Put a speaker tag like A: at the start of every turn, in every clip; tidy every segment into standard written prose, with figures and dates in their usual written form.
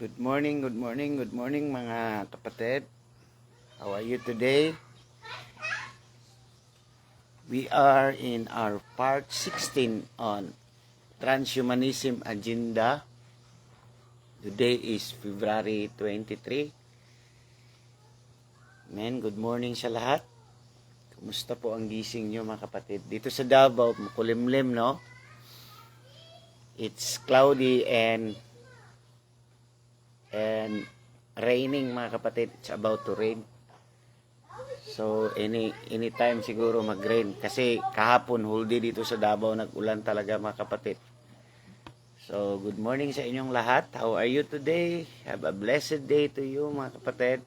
A: Good morning, good morning mga kapatid. How are you today? We are in our part 16 on transhumanism agenda. Today is February 23. Good morning sa lahat. Kumusta po ang gising nyo mga kapatid? Dito sa Davao, makulimlim, no? It's cloudy and raining mga kapatid. It's about to rain. So anytime siguro mag-rain kasi kahapon whole day dito sa Davao nag-ulan talaga mga kapatid. So good morning sa inyong lahat. How are you today? Have a blessed day to you mga kapatid.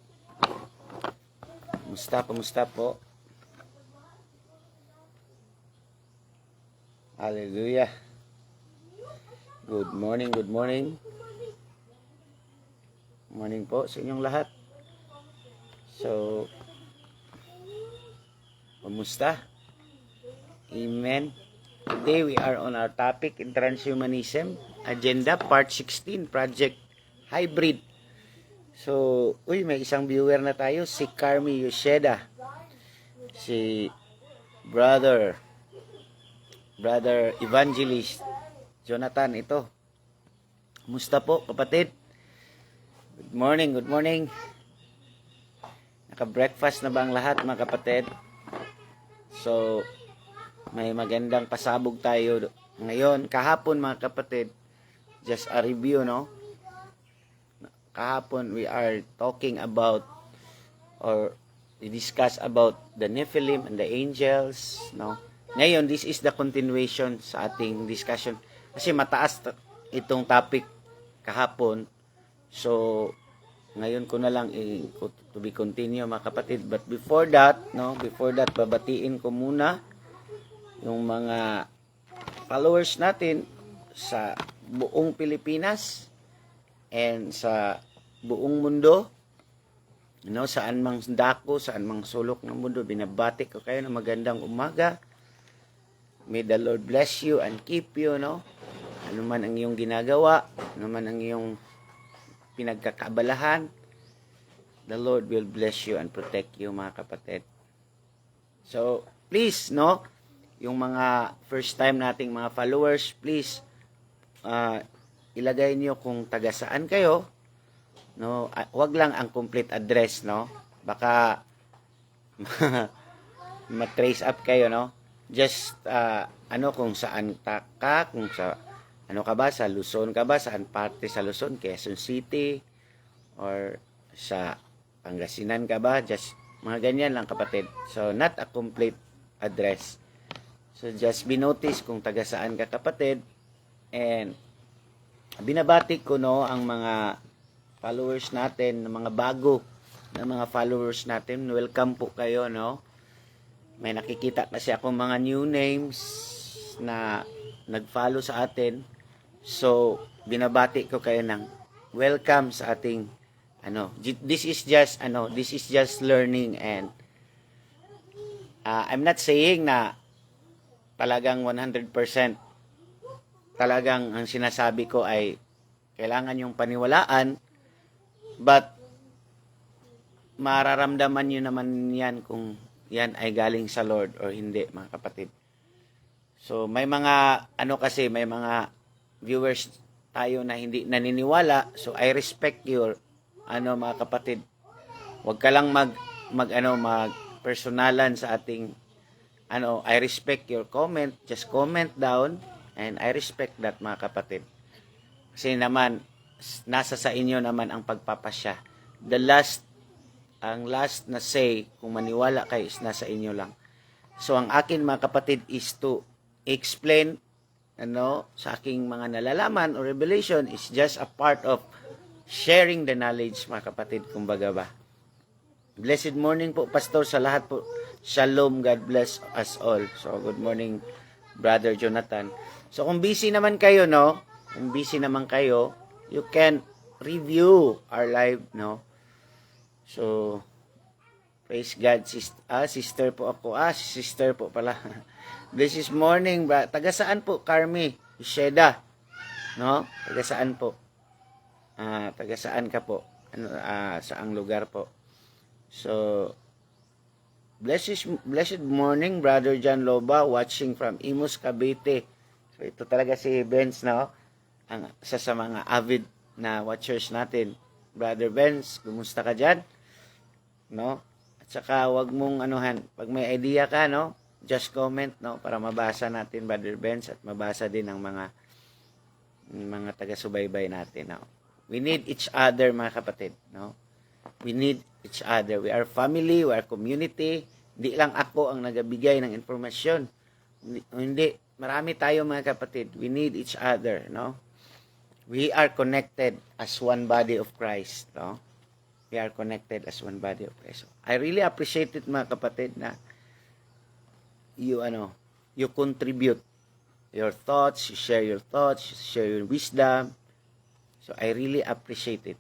A: Kumusta po? Hallelujah. Good morning. Morning po sa inyong lahat. So, kumusta? Amen. Today we are on our topic in transhumanism agenda part 16 project hybrid. So, may isang viewer na tayo, si Carmi Yoshida. Si brother evangelist Jonathan ito. Kumusta po kapatid? Good morning. Naka-breakfast na ba ang lahat mga kapatid? So, may magandang pasabog tayo ngayon. Kahapon mga kapatid, just a review, no? Kahapon we are talking about or we discuss about the Nephilim and the angels, no? Ngayon, this is the continuation sa ating discussion. Kasi mataas itong topic kahapon. So, ngayon ko na lang to be continue mga kapatid. But before that, babatiin ko muna yung mga followers natin sa buong Pilipinas and sa buong mundo. Saan mang dako, saan mang sulok ng mundo, binabati ko kayo ng magandang umaga. May the Lord bless you and keep you, no? Ano man ang iyong ginagawa, ano man ang iyong pinagkakabalahan, the Lord will bless you and protect you mga kapatid. So, please, no? Yung mga first time nating mga followers, please, ilagay niyo kung taga saan kayo, no? Wag lang ang complete address, no? Baka ma-trace up kayo, no? Just, kung saan ka, kung sa ano ka ba, sa Luzon ka ba, saan parte sa Luzon, Quezon City, or sa Pangasinan ka ba, just mga ganyan lang kapatid. So, not a complete address. So, just binotice kung taga saan ka kapatid, and binabati ko, no, ang mga followers natin, mga bago na mga followers natin, welcome po kayo, no. May nakikita kasi ako mga new names na nag-follow sa atin. So, binabati ko kayo ng welcome sa ating this is just learning, and I'm not saying na talagang 100% talagang ang sinasabi ko ay kailangan yung paniwalaan, but mararamdaman nyo naman yan kung yan ay galing sa Lord or hindi mga kapatid. So, may mga may mga viewers tayo na hindi naniniwala. So, I respect your mga kapatid. Huwag ka lang mag personalan sa ating I respect your comment. Just comment down and I respect that mga kapatid. Kasi naman nasa sa inyo naman ang pagpapasya. Ang last na say kung maniwala kayo is nasa inyo lang. So, ang akin mga kapatid is to explain sa aking mga nalalaman or revelation is just a part of sharing the knowledge mga kapatid, kumbaga ba. Blessed morning po pastor sa lahat po. Shalom, God bless us all. So good morning brother Jonathan. So kung busy naman kayo, you can review our live, no. So praise God, sister po ako. Sister po pala. This morning, taga saan po, Carmi Yoshida? No? Taga saan po? taga saan ka po? Saang lugar po? So, blessed morning, Brother John Loba, watching from Imus, Cavite. So, ito talaga si Benz, no? Isa sa mga avid na watchers natin. Brother Benz, kumusta ka dyan? No? At saka, wag mong anuhan, pag may idea ka, no? Just comment, no? Para mabasa natin, Brother Benz, at mabasa din ng mga taga-subaybay natin, no? We need each other, mga kapatid, no? We need each other. We are family, we are community. Hindi lang ako ang nagabigay ng informasyon. Hindi, marami tayo, mga kapatid. We need each other, no? We are connected as one body of Christ, no? We are connected as one body of Christ. I really appreciate it, mga kapatid, na you contribute your thoughts, you share your thoughts, you share your wisdom. So, I really appreciate it.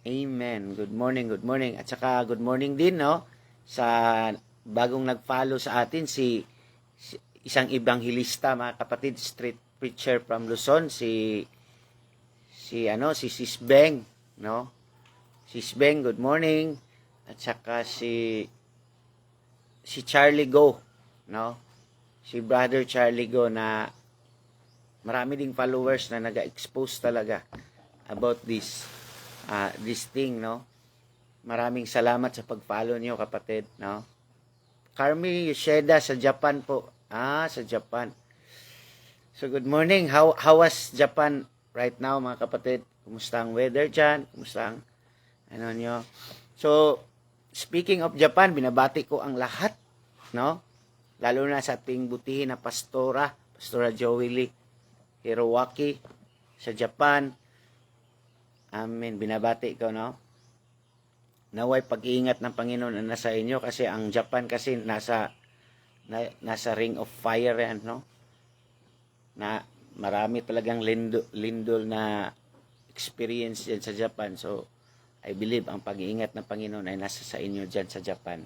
A: Amen. Good morning, good morning. At saka, good morning din, no? Sa bagong nag-follow sa atin, si isang ebanghilista, mga kapatid, street preacher from Luzon, si Sis Beng, no? Sis Beng, good morning. At saka si Charlie Go, no? Si Brother Charlie Go na marami ding followers na naga-expose talaga about this thing, no? Maraming salamat sa pag-follow niyo, kapatid, no? Carmi Yoshida sa Japan po. Sa Japan. So, good morning. How was Japan right now, mga kapatid? Kumusta ang weather dyan? Kumusta ang nyo? So, speaking of Japan, binabati ko ang lahat, no? Lalo na sa ating butihin na Pastora Joey Lee Hirowaki sa Japan. Amen. Binabati ko, no? Naway pag-iingat ng Panginoon na nasa inyo kasi ang Japan kasi nasa ring of fire yan, no? Na marami talagang lindol na experience yan sa Japan. So, I believe ang pag-iingat ng Panginoon ay nasa sa inyo dyan sa Japan.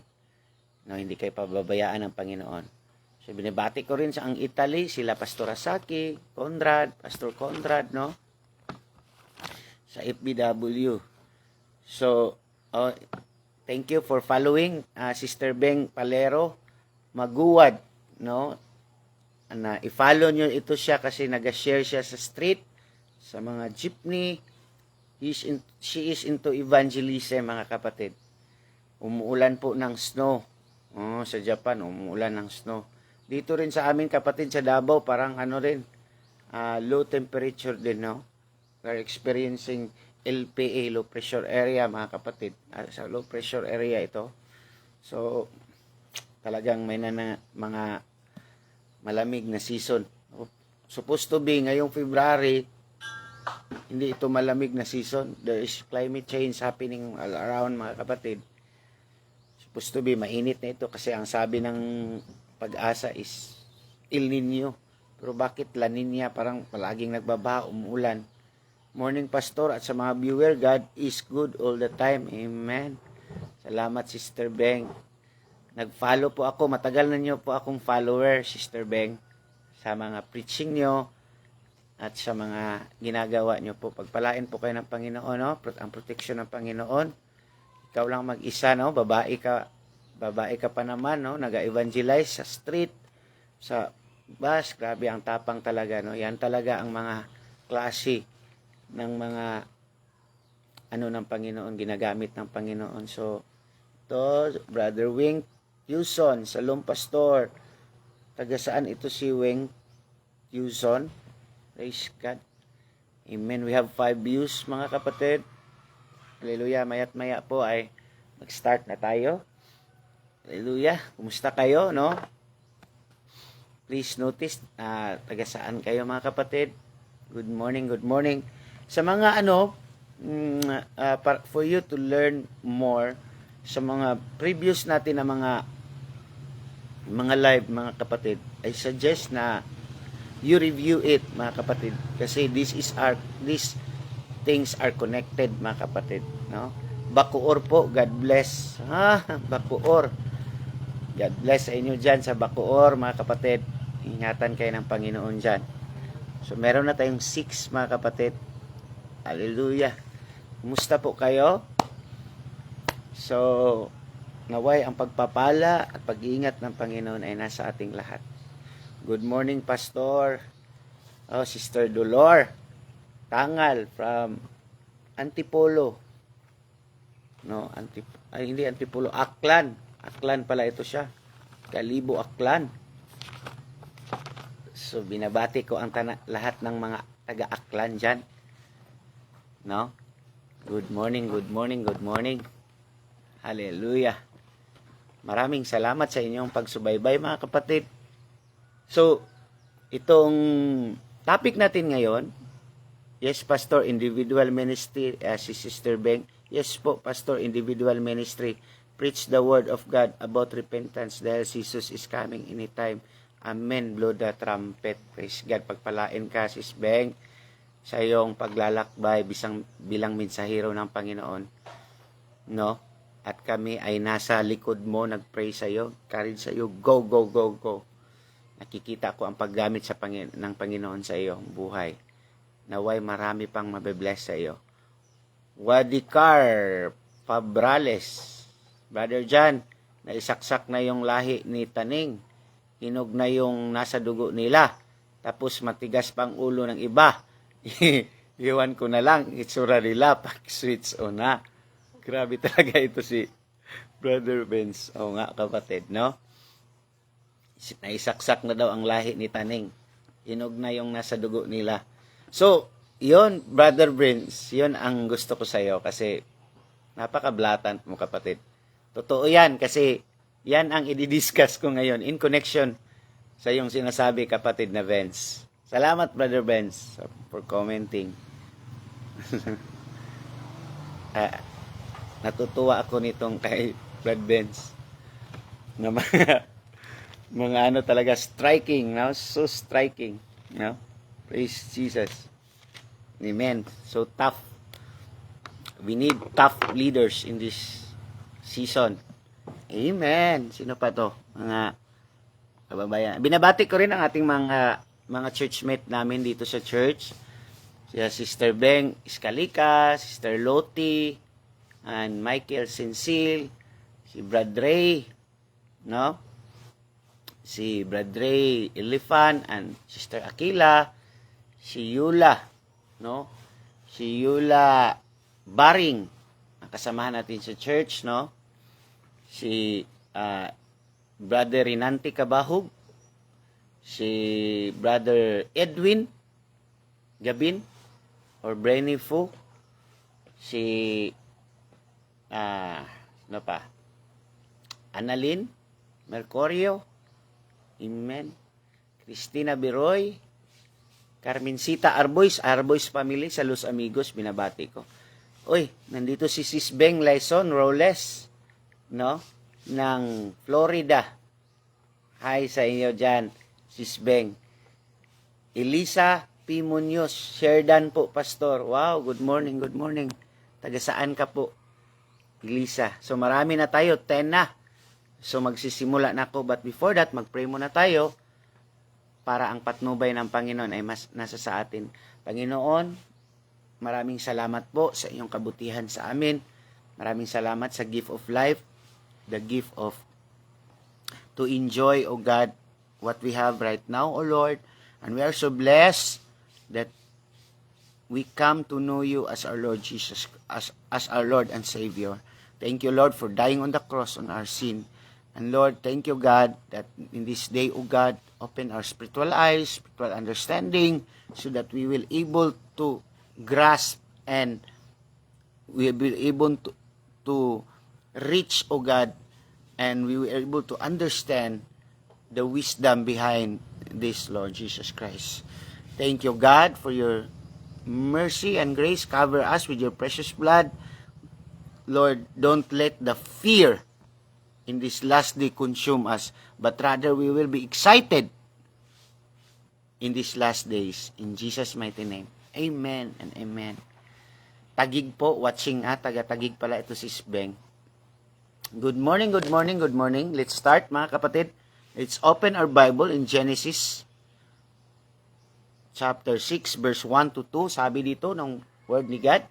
A: No, hindi kayo pababayaan ng Panginoon. So, binibati ko rin sa ang Italy, sila Pastor Asaki, Pastor Conrad, no? Sa FBW. So, thank you for following Sister Beng Palero Maguwad, no? I-follow nyo ito siya kasi nag-share siya sa street, sa mga jeepney. She is into evangelism, mga kapatid. Umuulan po ng snow. Sa Japan, umuulan ng snow. Dito rin sa amin, kapatid, sa Davao, parang low temperature din, no? We're experiencing LPA, low pressure area, mga kapatid. Sa low pressure area ito. So, talagang may mga malamig na season. Supposed to be, ngayong February, hindi ito malamig na season. There is climate change happening all around, mga kapatid. Supposed to be, mainit na ito kasi ang sabi ng Pag-asa is El Nino. Pero bakit La Nina? Parang palaging nagbabaha, umuulan. Morning, Pastor, at sa mga viewer, God is good all the time. Amen. Salamat, Sister Beng. Nag-follow po ako. Matagal na nyo po akong follower, Sister Beng, sa mga preaching nyo at sa mga ginagawa nyo po. Pagpalain po kayo ng Panginoon, no? Ang protection ng Panginoon. Ikaw lang mag-isa, no? Babae ka pa naman, no? Nag-evangelize sa street, sa bus. Grabe, ang tapang talaga, no? Yan talaga ang mga klase ng mga ng Panginoon, ginagamit ng Panginoon. So, ito, Brother Wing Yuson, Salom Pastor. Taga saan ito si Wing Yuson? Praise God. Amen. We have 5 views, mga kapatid. Hallelujah. Mayat maya po ay mag-start na tayo. Hallelujah. Kumusta kayo, no? Please notice, taga saan kayo, mga kapatid? Good morning, good morning. Sa mga for you to learn more sa mga previous natin na mga live, mga kapatid, I suggest na you review it, mga kapatid, kasi these things are connected, mga kapatid, no? Bacoor po, God bless. Bacoor. God bless sa inyo dyan sa Bacoor, mga kapatid. Ingatan kayo ng Panginoon dyan. So, meron na tayong 6, mga kapatid. Hallelujah. Kumusta po kayo? So, naway ang pagpapala at pag-iingat ng Panginoon ay nasa ating lahat. Good morning, Pastor. Oh, Sister Dolor Tangal from Antipolo. No, hindi Antipolo, Aklan. Aklan pala ito siya. Kalibo, Aklan. So, binabati ko ang lahat ng mga taga-Aklan dyan. No? Good morning, good morning, good morning. Hallelujah. Maraming salamat sa inyong pagsubaybay, mga kapatid. So, itong topic natin ngayon, yes, Pastor, individual ministry, si Sister Beng. Yes po, Pastor, individual ministry. Preach the word of God about repentance dahil Jesus is coming anytime. Amen. Blow the trumpet. Praise God. Pagpalain ka, Sis Beng, sa iyong paglalakbay bilang mensahero ng Panginoon. No? At kami ay nasa likod mo, nag-pray sa iyo, encourage sa iyo. Go, go, go, go. Nakikita ko ang paggamit ng Panginoon sa iyong buhay. Naway marami pang mabibless sa iyo. Wadikar Pabrales. Brother John, naisaksak na yung lahi ni Taning. Hinog na yung nasa dugo nila. Tapos matigas pang ulo ng iba. Iwan ko na lang, itsura nila pag switch on na. Grabe talaga ito si Brother Benz. Oo nga, kapatid, no? Naisaksak na daw ang lahi ni Taning. Hinog na yung nasa dugo nila. So, yon Brother Benz, yon ang gusto ko sa'yo kasi napaka-blatant mo, kapatid. Totoo yan kasi yan ang i-discuss ko ngayon in connection sa iyong sinasabi, kapatid na Benz. Salamat, Brother Benz, for commenting. Natutuwa ako nitong kay Brad Benz. Na mga ano talaga, striking, no? So striking, no? Praise Jesus. Amen. So tough. We need tough leaders in this season. Amen. Sino pa to? Mga kababayan. Binabati ko rin ang ating mga churchmate namin dito sa church. Si Sister Beng Iscalica, Sister Loti, and Michael Sensil, si Brad Ray, no? Si Brad Ray Elifan, and Sister Aquila, si Yula, no? Si Yula Baring, ang kasamahan natin sa church, no? Si Brother Rinanti Kabahog, si Brother Edwin Gabin, or Brainy Fu, si ano pa? Annalyn Mercurio, amen. Cristina Biroy, Carmencita Arbois family sa Los Amigos, binabati ko. Uy, nandito si Sis Beng Laison Roles, no? Ng Florida. Hi sa inyo dyan, Sis Beng. Elisa P. Munoz, Sherdan po, Pastor. Wow, good morning, good morning. Taga saan ka po, Elisa? So marami na tayo, 10 na. So magsisimula na ako, but before that, mag-pray muna tayo para ang patnubay ng Panginoon ay nasa sa atin. Panginoon, maraming salamat po sa iyong kabutihan sa amin. Maraming salamat sa gift of life, the gift of to enjoy, O God, what we have right now, O Lord. And we are so blessed that we come to know you as our Lord Jesus, as our Lord and Savior. Thank you, Lord, for dying on the cross on our sin. And Lord, thank you, God, that in this day, O God, open our spiritual eyes, spiritual understanding, so that we will able to grasp and we will be able to reach, O God, and we will be able to understand the wisdom behind this, Lord Jesus Christ. Thank you, God, for your mercy and grace. Cover us with your precious blood. Lord, don't let the fear in this last day consume us, but rather we will be excited in these last days. In Jesus' mighty name. Amen and amen. Tagig po, watching taga-Tagig pala ito si Beng. Good morning, good morning, good morning. Let's start, mga kapatid. Let's open our Bible in Genesis chapter 6 verse 1 to 2. Sabi dito ng word ni God.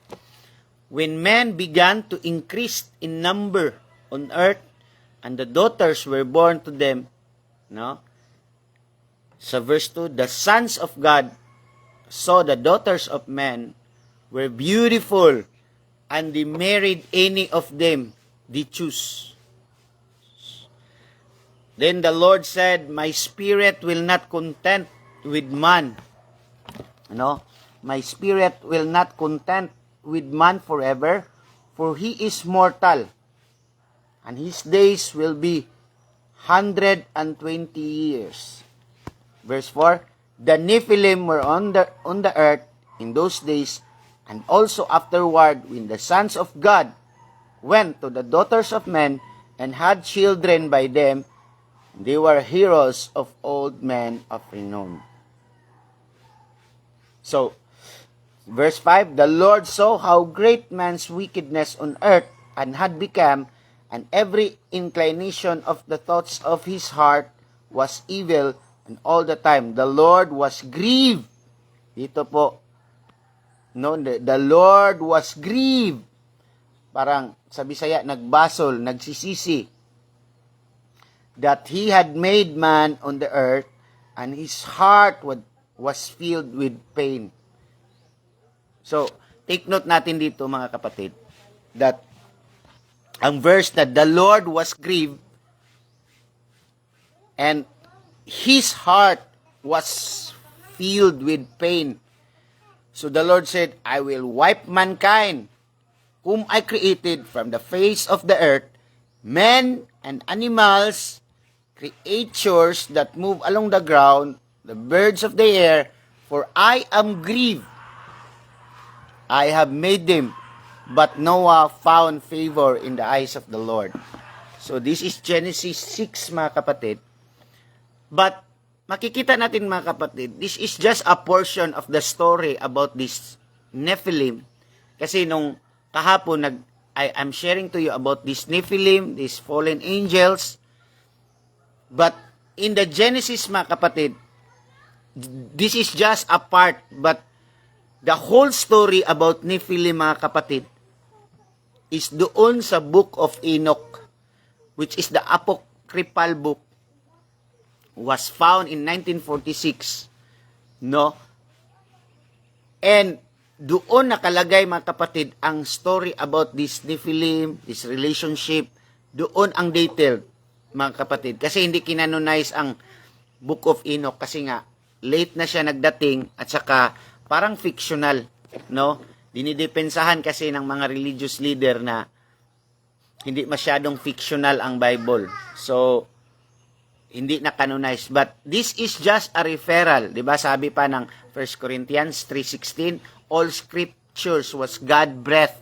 A: When men began to increase in number on earth, and the daughters were born to them, no? Sa verse 2, the sons of God saw the daughters of men were beautiful, and they married any of them they choose. Then the Lord said, my spirit will not content with man. No? My spirit will not content with man forever, for he is mortal, and his days will be 120 years. Verse 4, the Nephilim were on the earth in those days, and also afterward, when the sons of God went to the daughters of men and had children by them, they were heroes of old men of renown. So, verse 5, the Lord saw how great man's wickedness on earth and had become, and every inclination of the thoughts of his heart was evil, and all the time the Lord was grieved. Dito po, no, the Lord was grieved. Parang sa Bisaya, nagbasol, nagsisisi, that he had made man on the earth, and his heart was filled with pain. So, take note natin dito mga kapatid, that ang verse that the Lord was grieved and his heart was filled with pain. So the Lord said, I will wipe mankind, whom I created from the face of the earth, men and animals, creatures that move along the ground, the birds of the air, for I am grieved. I have made them, but Noah found favor in the eyes of the Lord. So this is Genesis 6 mga kapatid. But makikita natin mga kapatid, this is just a portion of the story about this Nephilim. Kasi nung kahapon, I'm sharing to you about this Nephilim, these fallen angels. But in the Genesis mga kapatid, this is just a part, but the whole story about Nephilim mga kapatid is doon sa book of Enoch, which is the apocryphal book, was found in 1946, no? And doon nakalagay mga kapatid ang story about this Nephilim, this relationship, doon ang detailed mga kapatid. Kasi hindi kinanonize ang Book of Enoch kasi nga late na siya nagdating at saka parang fictional, no? Dinidepensahan kasi ng mga religious leader na hindi masyadong fictional ang Bible. So, hindi na canonized. But this is just a referral. Diba? Sabi pa ng 1 Corinthians 3:16, all scriptures was God-breathed.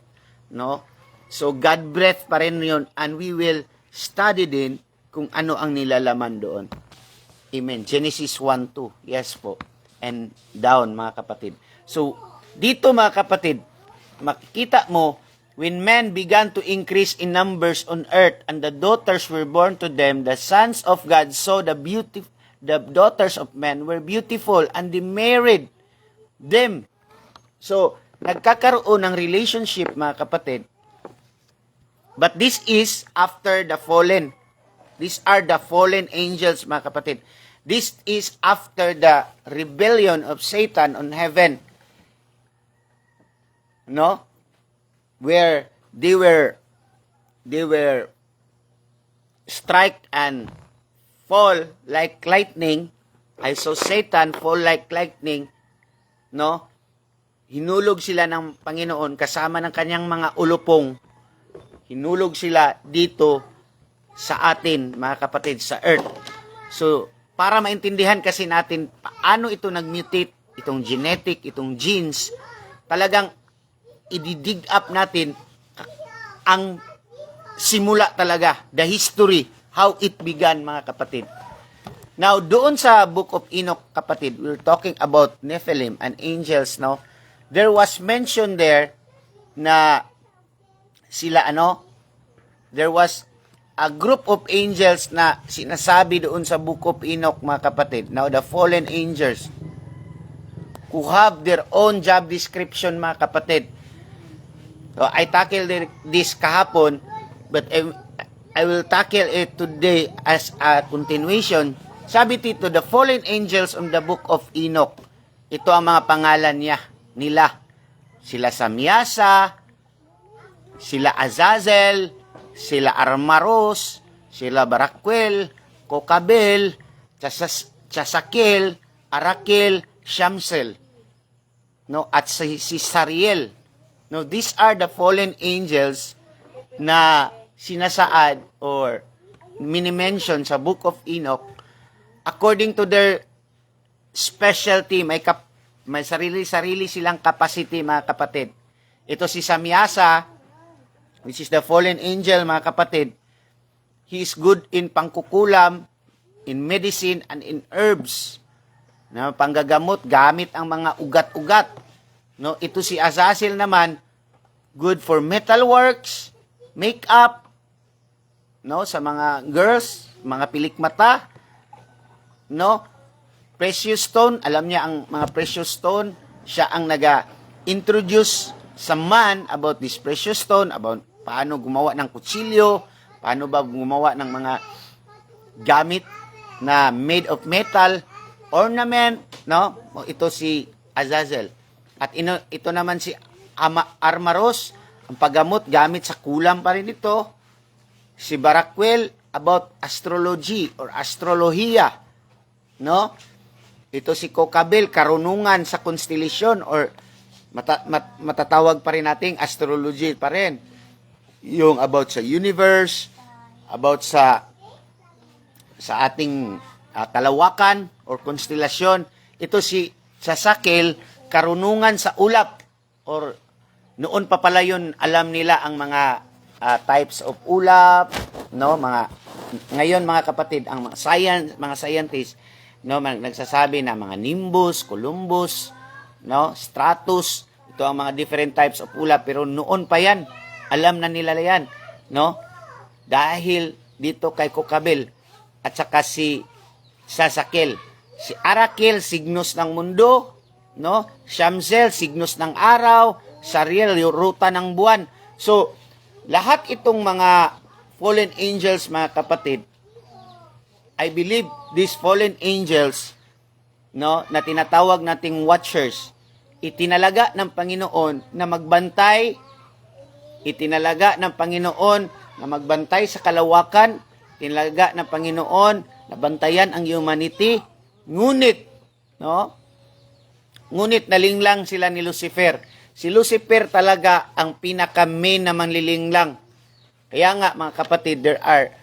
A: No? So, God-breathed pa rin yun. And we will study din kung ano ang nilalaman doon. Amen. Genesis 1:2. Yes po. And down, mga kapatid. So, dito mga kapatid, makikita mo, when men began to increase in numbers on earth, and the daughters were born to them, the sons of God saw the daughters of men were beautiful, and they married them. So, nagkakaroon ng relationship, mga kapatid. But this is after the fallen. These are the fallen angels, mga kapatid. This is after the rebellion of Satan on heaven. No? Where they were strike and fall like lightning. I saw Satan fall like lightning, no? Hinulog sila ng Panginoon kasama ng kanyang mga ulupong. Hinulog sila dito sa atin, mga kapatid, sa earth. So, para maintindihan kasi natin paano ito nag-mutate, itong genetic, itong genes, talagang i-dig up natin ang simula talaga, the history, how it began, mga kapatid. Now, doon sa Book of Enoch, kapatid, we're talking about Nephilim and angels, no? There was mention there na sila, there was a group of angels na sinasabi doon sa Book of Enoch, mga kapatid. Now, the fallen angels. who have their own job description, mga kapatid. So, I tackle this kahapon, but I will tackle it today as a continuation. Sabi dito, the fallen angels on the book of Enoch. Ito ang mga pangalan nila. Sila Samyasa, sila Azazel, sila Armaros, sila Barakwel, Kokabel, Chasakel, Arakel, Shamsel, no, at si Sariel. No, these are the fallen angels na sinasaad or mini-mention sa Book of Enoch according to their specialty. May sarili-sarili silang capacity, mga kapatid. Ito si Samyasa, which is the fallen angel, mga kapatid. He is good in pangkukulam, in medicine, and in herbs. No, panggagamot, gamit ang mga ugat-ugat. No, ito si Azazel naman, good for metalworks, makeup, no, sa mga girls, mga pilikmata, no, precious stone, alam niya ang mga precious stone, siya ang naga-introduce sa man about this precious stone, about paano gumawa ng kutsilyo, paano ba gumawa ng mga gamit na made of metal, ornament, no? Ito si Azazel. At ito naman si Armaros, ang paggamot gamit sa kulam pa rin ito. Si Barakwel, about astrology or astrolohiya, no? Ito si Kokabel, karunungan sa constellation or matatawag pa rin nating astrology pa rin. Yung about sa universe, about sa ating kalawakan or konstelasyon. Ito si Sasakel, karunungan sa ulap, or noon pa pala yun, alam nila ang mga types of ulap, no, ngayon mga kapatid, ang mga scientists, no, nagsasabi na mga nimbus, columbus, no, stratus, ito ang mga different types of ulap, pero noon pa yan, alam na nila yan, no, dahil dito kay Kokabel at saka si Sasakel. Si Arakel, signos ng mundo, no? Shamsel, signos ng araw, Sariel, ruta ng buwan. So, lahat itong mga fallen angels, mga kapatid, I believe these fallen angels, no, na tinatawag nating watchers, itinalaga ng Panginoon na magbantay, itinalaga ng Panginoon na magbantay sa kalawakan, itinalaga ng Panginoon na bantayan ang humanity. Ngunit, no? Ngunit nalinglang sila ni Lucifer. Si Lucifer talaga ang pinaka-main na manlilinglang. Kaya nga, mga kapatid, there are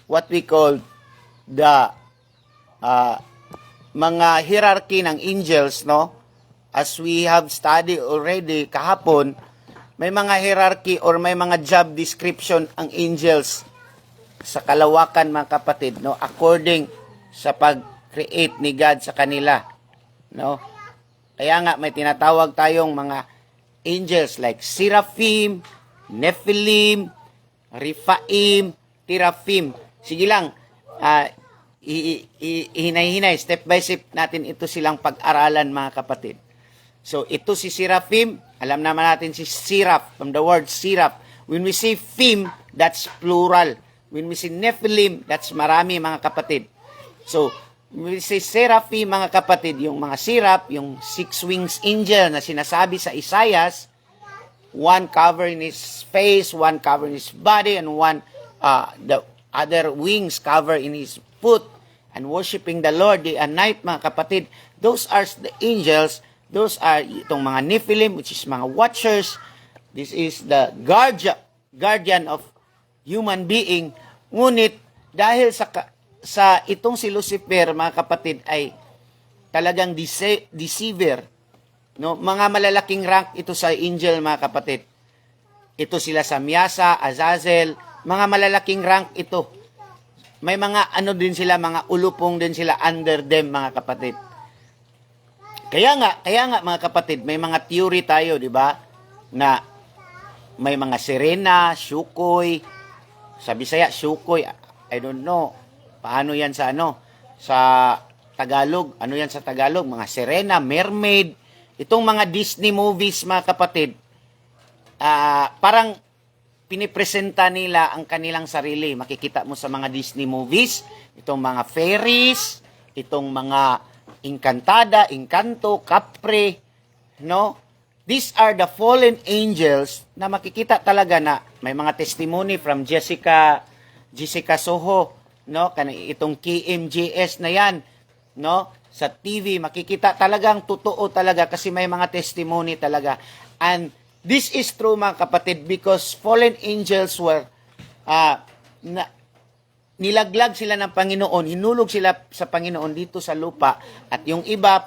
A: what we call the mga hierarchy ng angels, no? As we have studied already kahapon, may mga hierarchy or may mga job description ang angels sa kalawakan, mga kapatid, no, according sa pag-create ni God sa kanila, no. Kaya nga may tinatawag tayong mga angels like Seraphim, Nephilim, Rephaim, Teraphim. Sige lang, hinay-hinay, step by step natin ito silang pag-aralan, mga kapatid. So ito si Seraphim, alam naman natin si Seraph, from the word Seraph. When we say Phim, that's plural. When we say Nephilim, that's marami, mga kapatid. So, when we say Seraphim, mga kapatid, yung mga Seraph, yung six wings angel na sinasabi sa Isaiah, one covering his face, one covering his body, and one, the other wings cover in his foot, and worshiping the Lord day and night, mga kapatid. Those are the angels. Those are itong mga Nephilim, which is mga watchers. This is the guardian of human being. Ngunit dahil sa itong si Lucifer, mga kapatid, ay talagang deceiver, no, mga malalaking rank ito sa angel, mga kapatid. Ito sila Samyasa, Azazel, mga malalaking rank ito. May mga ano din sila, mga ulupong din sila under them, mga kapatid. Kaya nga mga kapatid, may mga theory tayo, di ba, na may mga sirena, syukoy, sa Bisaya, syukoy, I don't know, paano yan sa sa Tagalog, ano yan sa Tagalog, mga sirena, mermaid, itong mga Disney movies, mga kapatid, parang pinipresenta nila ang kanilang sarili. Makikita mo sa mga Disney movies, itong mga fairies, itong mga Encantada, Encanto, Capri, no? These are the fallen angels na makikita talaga na may mga testimony from Jessica Soho, no? Itong KMJS na yan, no? Sa TV, makikita talagang totoo talaga kasi may mga testimony talaga. And this is true, mga kapatid, because fallen angels were nilaglag sila ng Panginoon, hinulog sila sa Panginoon dito sa lupa, at yung iba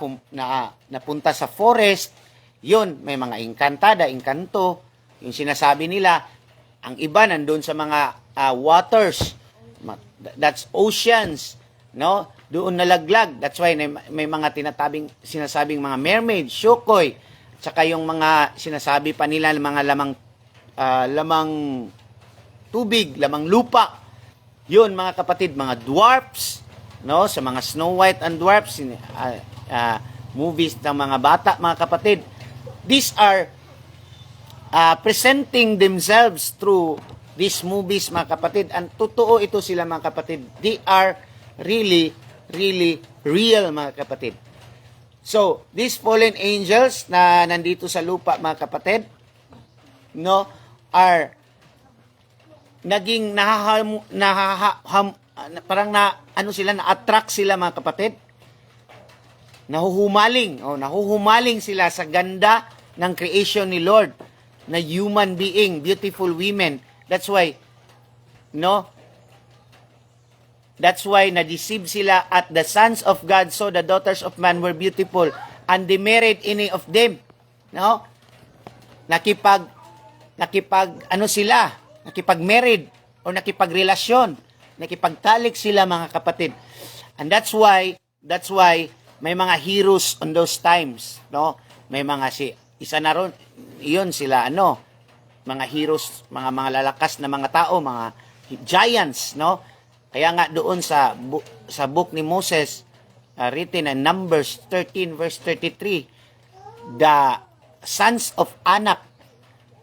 A: napunta sa forest, yun, may mga Encantada, Encanto, yung sinasabi nila, ang iba nandun sa mga waters, that's oceans, no? Doon nalaglag, that's why may mga sinasabing mga mermaid, shokoy, tsaka yung mga sinasabi pa nila, mga lamang tubig, lamang lupa. Yun, mga kapatid, mga dwarfs, no? Sa mga Snow White and Dwarfs, movies ng mga bata, mga kapatid. These are presenting themselves through these movies, mga kapatid. And totoo ito sila, mga kapatid. They are really, really real, mga kapatid. So, these fallen angels na nandito sa lupa, mga kapatid, no, are naging na-attract sila, mga kapatid. Nahuhumaling sila sa ganda ng creation ni Lord, na human being, beautiful women. That's why na-deceive sila at the sons of God saw the daughters of man were beautiful and they married any of them. No? Nakipag-married o nakipagrelasyon, nakipagtalik sila, mga kapatid. And that's why may mga heroes on those times, no? May mga isa na ron, iyon sila, mga heroes, mga lalakas na mga tao, mga giants, no? Kaya nga doon sa book ni Moses, written in Numbers 13 verse 33, the sons of Anak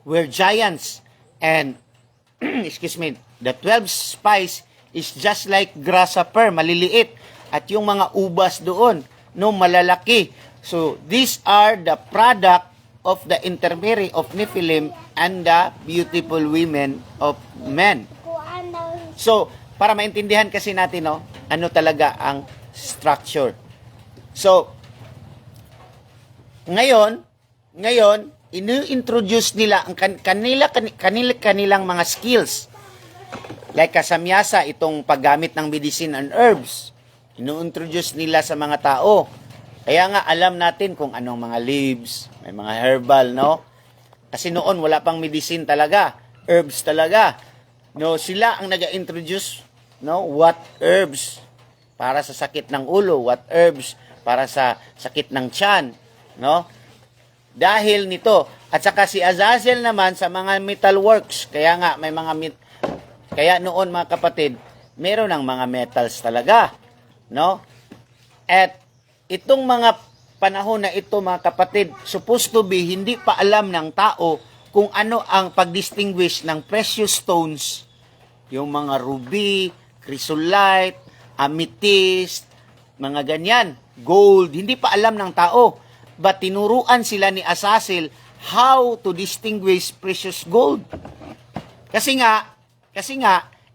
A: were giants, and the 12 spies is just like grasshopper, maliliit, at yung mga ubas doon, malalaki. So, these are the product of the intermarriage of Nephilim and the beautiful women of men. So, para maintindihan kasi natin, ano talaga ang structure. So, ngayon, inu-introduce nila ang kanilang mga skills. Like kasamyasa, itong paggamit ng medicine and herbs. Inu-introduce nila sa mga tao. Kaya nga alam natin kung anong mga leaves, may mga herbal, no? Kasi noon wala pang medicine talaga, herbs talaga. No, sila ang nag-introduce, no? What herbs para sa sakit ng ulo, what herbs para sa sakit ng tiyan, no? Dahil nito, at saka si Azazel naman sa mga metalworks, kaya nga may mga kaya noon, mga kapatid, meron ng mga metals talaga, no? At itong mga panahon na ito, mga kapatid, supposed to be hindi pa alam ng tao kung ano ang pag-distinguish ng precious stones, yung mga ruby, chrysolite, amethyst, mga ganyan, gold, hindi pa alam ng tao. But tinuruan sila ni Azazel how to distinguish precious gold. Kasi nga,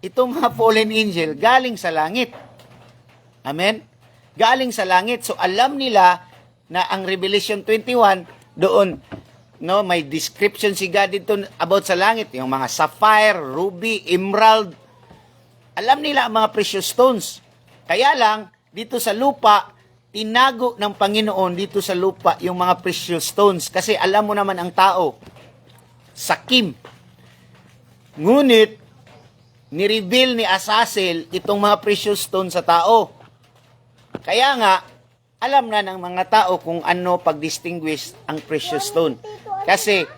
A: itong mga fallen angel galing sa langit. Amen? Galing sa langit. So alam nila na ang Revelation 21, doon, no, may description si God dito about sa langit. Yung mga sapphire, ruby, emerald. Alam nila ang mga precious stones. Kaya lang, dito sa lupa, tinago ng Panginoon dito sa lupa yung mga precious stones. Kasi alam mo naman ang tao, sakim. Ngunit, ni-reveal ni Azazel itong mga precious stones sa tao. Kaya nga, alam na ng mga tao kung ano pag-distinguish ang precious stone. Kasi,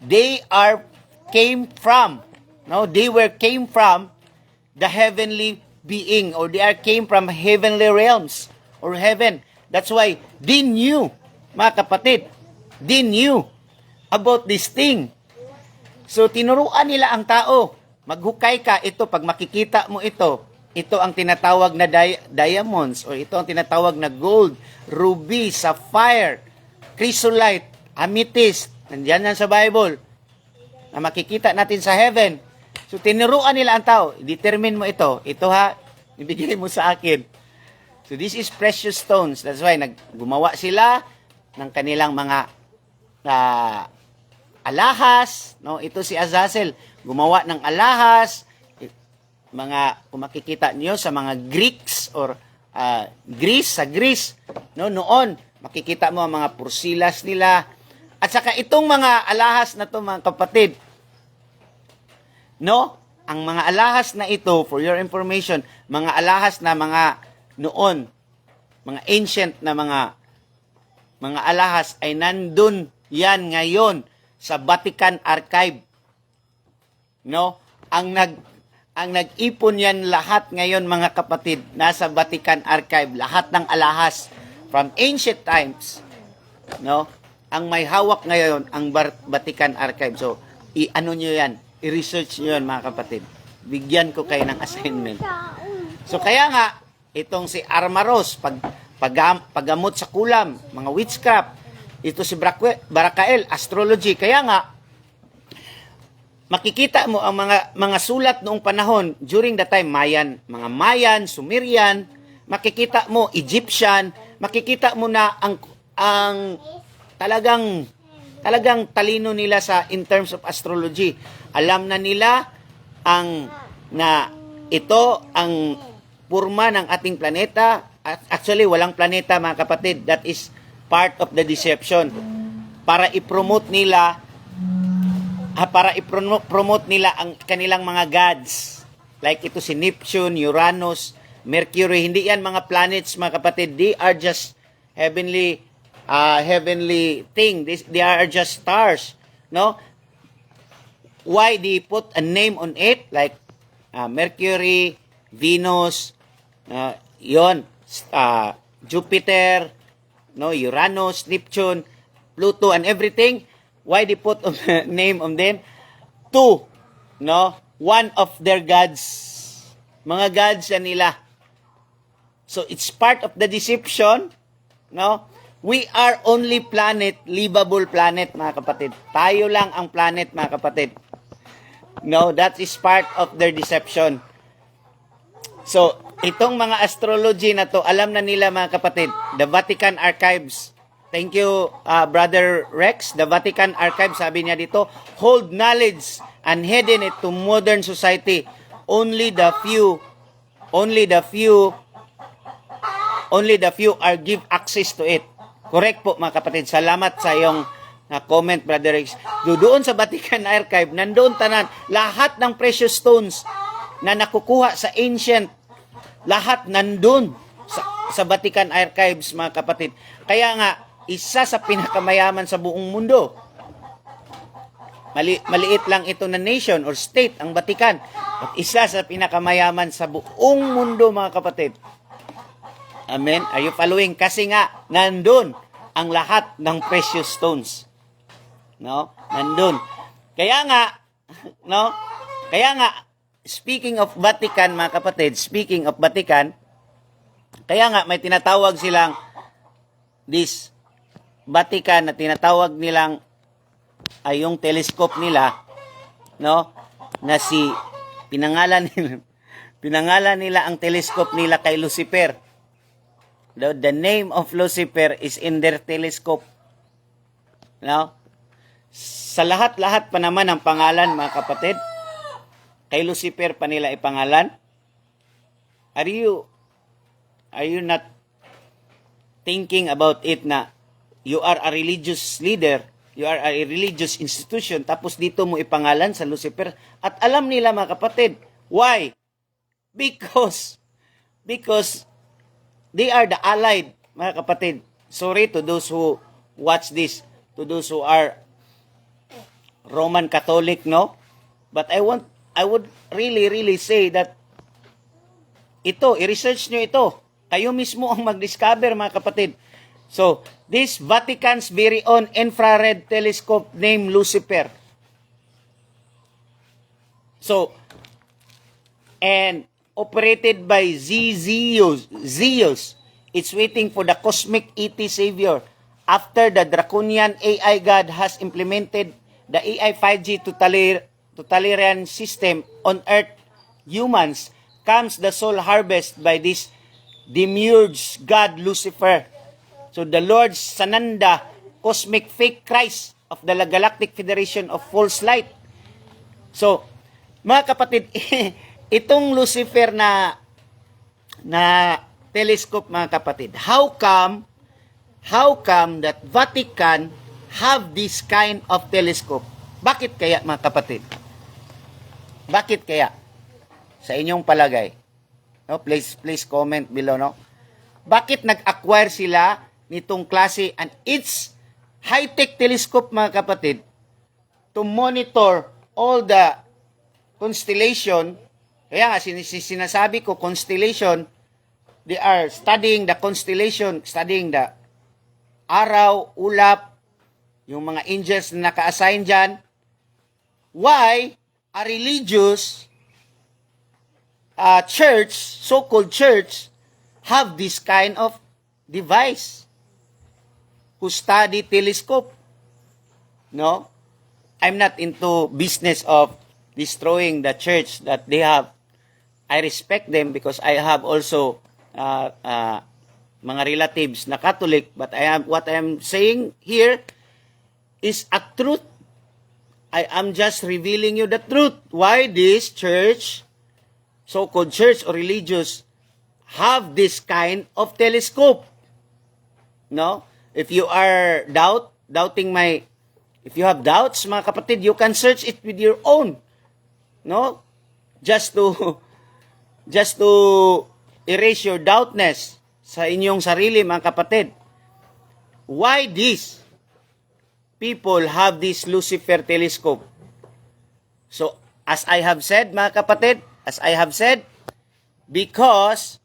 A: they came from the heavenly being, or came from heavenly realms, or heaven. That's why they knew mga kapatid, they knew about this thing. So, tinuruan nila ang tao. Maghukay ka, ito, pag makikita mo ito ang tinatawag na diamonds, o ito ang tinatawag na gold, ruby, sapphire, chrysolite, amethyst. Nandiyan yan sa Bible. Na makikita natin sa heaven. So, tinuruan nila ang tao. Determine mo ito. Ito ha, ibigay mo sa akin. So, this is precious stones. That's why, gumawa sila ng kanilang mga alahas. No? Ito si Azazel. Gumawa ng alahas. Kung makikita niyo sa mga Greeks or Greece, sa Greece, no? Noon, makikita mo ang mga porsilas nila. At saka itong mga alahas na to, mga kapatid, no? Ang mga alahas na ito, for your information, mga alahas na mga noon, mga ancient na mga alahas ay nandun yan ngayon sa Vatican Archive. No? Ang nag-ipon yan lahat ngayon, mga kapatid, nasa Vatican Archive, lahat ng alahas from ancient times. No? Ang may hawak ngayon ang Vatican Archive. So, i-ano nyo yan? I-research nyo yan, mga kapatid. Bigyan ko kayo ng assignment. So, kaya nga, itong si Armaros, paggamot sa kulam, mga witchcraft, ito si Barakael, astrology. Kaya nga, makikita mo ang mga sulat noong panahon, during the time, mga Mayan, Sumerian, makikita mo, Egyptian, makikita mo na ang talagang talino nila in terms of astrology. Alam na nila na ito ang purma ng ating planeta. Actually, walang planeta, mga kapatid. That is part of the deception. Para i-promote nila ang kanilang mga gods. Like ito si Neptune, Uranus, Mercury. Hindi yan mga planets, mga kapatid. They are just heavenly thing. They are just stars. No? Why they put a name on it? Like Mercury, Venus, Jupiter, no, Uranus, Neptune, Pluto, and everything. Why they put a name on them? One of their gods. Mga gods yan nila. So it's part of the deception. No? We are only planet, livable planet, mga kapatid. Tayo lang ang planet, mga kapatid. No, that is part of their deception. So, itong mga astrology na to, alam na nila, mga kapatid. The Vatican Archives. Thank you, Brother Rex. The Vatican Archives, sabi niya dito, hold knowledge and hidden it to modern society. Only the few are give access to it. Correct po, mga kapatid. Salamat sa iyong comment, Brother Rex. Doon sa Vatican Archive, nandoon tanan, lahat ng precious stones na nakukuha sa ancient, lahat nandun sa Vatican Archives, mga kapatid. Kaya nga, isa sa pinakamayaman sa buong mundo. Maliit lang ito na nation or state, ang Vatican. At isa sa pinakamayaman sa buong mundo, mga kapatid. Amen? Are you following? Kasi nga, nandun ang lahat ng precious stones. No? Nandun. Kaya nga, speaking of Vatican, mga kapatid, speaking of Vatican, kaya nga, may tinatawag silang this Vatican na tinatawag nilang ay yung telescope nila, no? Na pinangalan nila ang telescope nila kay Lucifer. The name of Lucifer is in their telescope. No? Sa lahat-lahat pa naman ang pangalan, mga kapatid, kay Lucifer pa nila ipangalan. Are you not thinking about it na you are a religious leader, you are a religious institution, tapos dito mo ipangalan sa Lucifer? At alam nila, mga kapatid. Why? Because they are the allied, mga kapatid. Sorry to those who watch this, to those who are Roman Catholic, no? But I would really say that i-research nyo ito. Kayo mismo ang mag-discover, mga kapatid. So, this Vatican's very own infrared telescope named Lucifer. So, and operated by Zeus. It's waiting for the cosmic ET savior. After the draconian AI God has implemented the AI 5G totalitarian system on Earth, humans, comes the soul harvest by this demiurge God Lucifer. So the Lord Sananda, cosmic fake Christ of the Galactic Federation of False Light. So, mga kapatid, itong Lucifer na telescope, mga kapatid, how come that Vatican have this kind of telescope? Bakit kaya, mga kapatid? Bakit kaya? Sa inyong palagay. No, please comment below, no? Bakit nag-acquire sila nitong klase, and it's high-tech telescope, mga kapatid, to monitor all the constellation. Kaya nga, sinasabi ko, constellation, they are studying the constellation, studying the araw, ulap, yung mga angels na naka-assign dyan. Why a religious church, so-called church, have this kind of device who study telescope? No? I'm not into business of destroying the church that they have. I respect them because I have also mga relatives na Catholic, but what I am saying here is a truth. I am just revealing you the truth. Why this church, so-called church or religious, have this kind of telescope? No? If you are if you have doubts, mga kapatid, you can search it with your own. No? Just to erase your doubtness sa inyong sarili, mga kapatid. Why this people have this Lucifer telescope? So, as I have said, mga kapatid, because,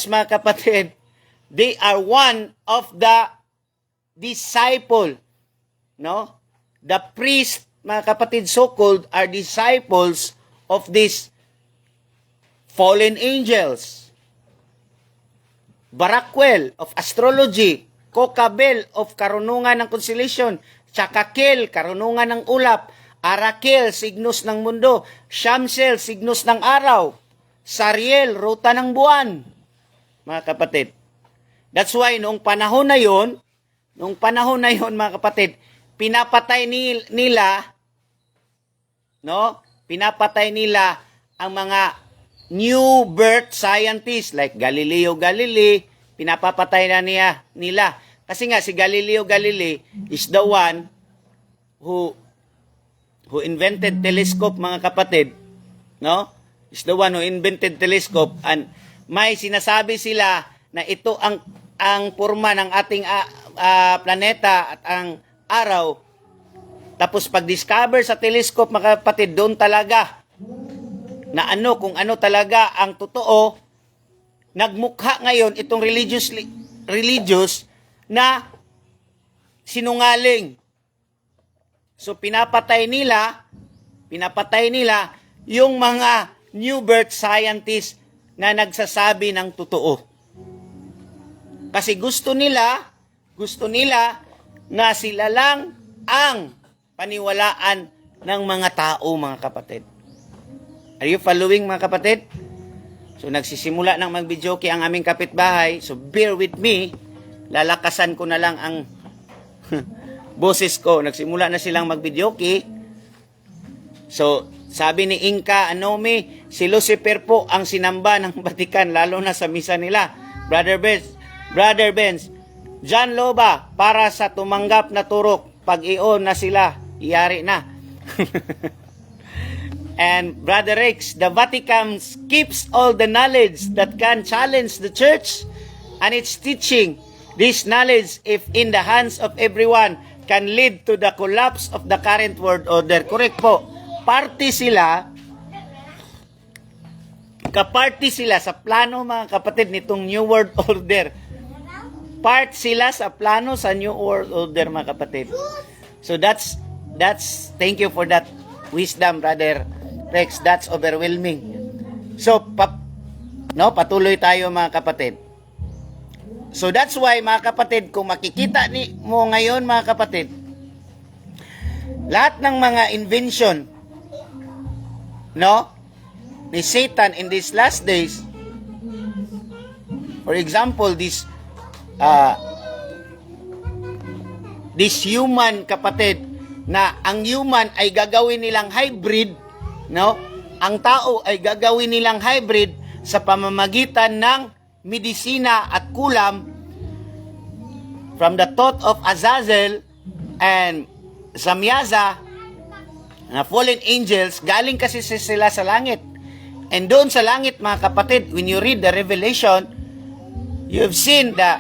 A: mga kapatid, they are one of the disciple, no? The priest, mga kapatid, so-called, are disciples of these fallen angels. Barakwel of astrology, Kokabel of karunungan ng constellation, Chakakel, karunungan ng ulap, Arakel, signos ng mundo, Shamsel, signos ng araw, Sariel, ruta ng buwan. Mga kapatid, that's why noong panahon na yon, mga kapatid, pinapatay nila ang mga new birth scientists like Galileo Galilei. Pinapapatay na nila. Kasi nga si Galileo Galilei is the one who invented telescope, mga kapatid, no? Is the one who invented telescope, and may sinasabi sila na ito ang porma ng ating planeta at ang araw. Tapos pag-discover sa telescope, mga kapatid, doon talaga na kung ano talaga ang totoo, nagmukha ngayon itong religious na sinungaling. So pinapatay nila yung mga new birth scientists na nagsasabi ng totoo. Kasi gusto nila na sila lang ang paniwalaan ng mga tao, mga kapatid. Are you following, mga kapatid? So, nagsisimula ng mag-videoke ang aming kapitbahay. So, bear with me. Lalakasan ko na lang ang boses ko. Nagsimula na silang mag-videoke. So, sabi ni Inka Anomi, si Lucifer po ang sinamba ng Vatican, lalo na sa misa nila. Brother Benz, John Loba, para sa tumanggap na turok, pag-ion na sila, iyari na. And Brother Rex, the Vatican keeps all the knowledge that can challenge the church and its teaching. This knowledge, if in the hands of everyone, can lead to the collapse of the current world order. Correct po. Kaparty sila sa plano, mga kapatid, nitong New World Order. Part sila sa plano sa New World Order, mga kapatid. So that's thank you for that wisdom, Brother Rex. That's overwhelming. So patuloy tayo, mga kapatid. So that's why, mga kapatid, kung makikita mo ngayon, mga kapatid, lahat ng mga invention ni Satan in these last days, for example, this human, kapatid, na ang human ay gagawin nilang hybrid, ang tao ay gagawin nilang hybrid sa pamamagitan ng medisina at kulam from the thought of Azazel and Samyaza, na fallen angels. Galing kasi sila sa langit. And doon sa langit, mga kapatid, when you read the Revelation, you have seen the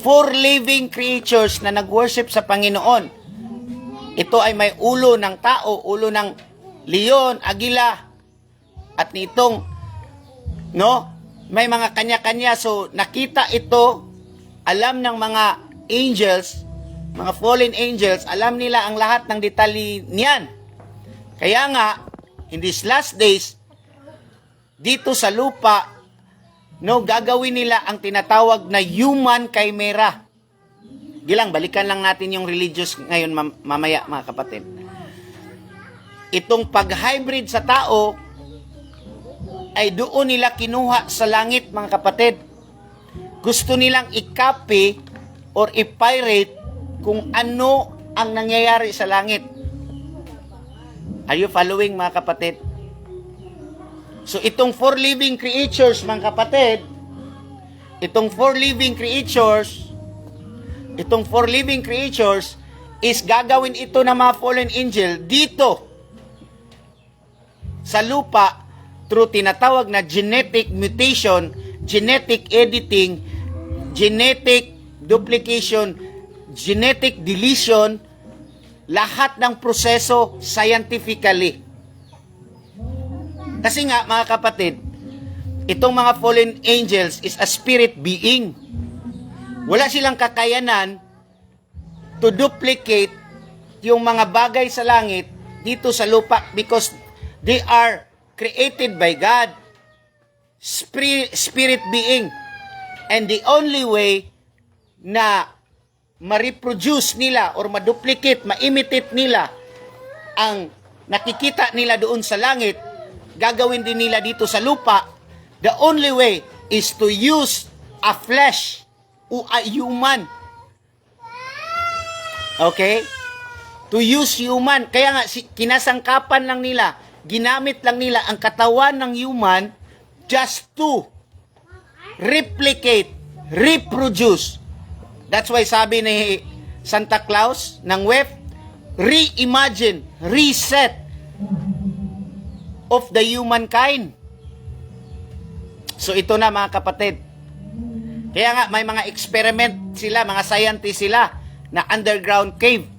A: 4 living creatures na nag-worship sa Panginoon. Ito ay may ulo ng tao, ulo ng leon, agila, at nitong, may mga kanya-kanya. So, nakita ito, alam ng mga angels, mga fallen angels, alam nila ang lahat ng detalye niyan. Kaya nga, in these last days, dito sa lupa, gagawin nila ang tinatawag na human chimera. Gilang, balikan lang natin yung religious ngayon mamaya, mga kapatid. Itong pag-hybrid sa tao ay doon nila kinuha sa langit, mga kapatid. Gusto nilang i-copy or i-pirate kung ano ang nangyayari sa langit. Are you following, mga kapatid? So itong 4 living creatures, mga kapatid, itong 4 living creatures is gagawin ito ng mga fallen angel dito sa lupa through tinatawag na genetic mutation, genetic editing, genetic duplication, genetic deletion, lahat ng proseso scientifically. Kasi nga, mga kapatid, itong mga fallen angels is a spirit being. Wala silang kakayanan to duplicate yung mga bagay sa langit dito sa lupa because they are created by God. Spirit being. And the only way na ma-reproduce nila or ma-duplicate, ma-imitate nila ang nakikita nila doon sa langit, gagawin din nila dito sa lupa. The only way is to use a flesh o a human. Okay? To use human. Kaya nga, kinasangkapan lang nila, ginamit lang nila ang katawan ng human just to replicate, reproduce. That's why sabi ni Santa Claus ng WEF, reimagine, reset of the humankind. So ito na, mga kapatid. Kaya nga may mga experiment sila, mga scientists sila na underground cave.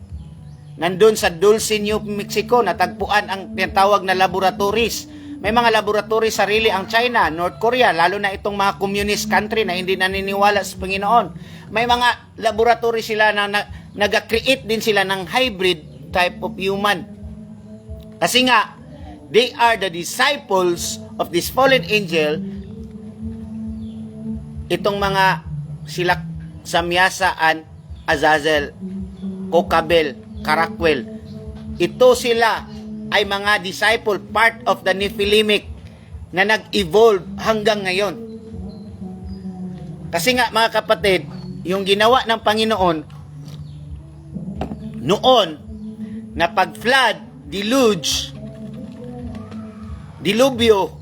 A: Nandun sa Dulce, New Mexico, natagpuan ang tinatawag na laboratories. May mga laboratories sarili ang China, North Korea, lalo na itong mga communist country na hindi naniniwala sa Panginoon. May mga laboratory sila na nag-create din sila ng hybrid type of human. Kasi nga, they are the disciples of this fallen angel. Itong mga sila Samyasaan, Azazel, Kokabel, Karakwel. Ito sila ay mga disciple, part of the Nephilimic na nag-evolve hanggang ngayon. Kasi nga, mga kapatid, yung ginawa ng Panginoon noon na pag-flood, dilubyo,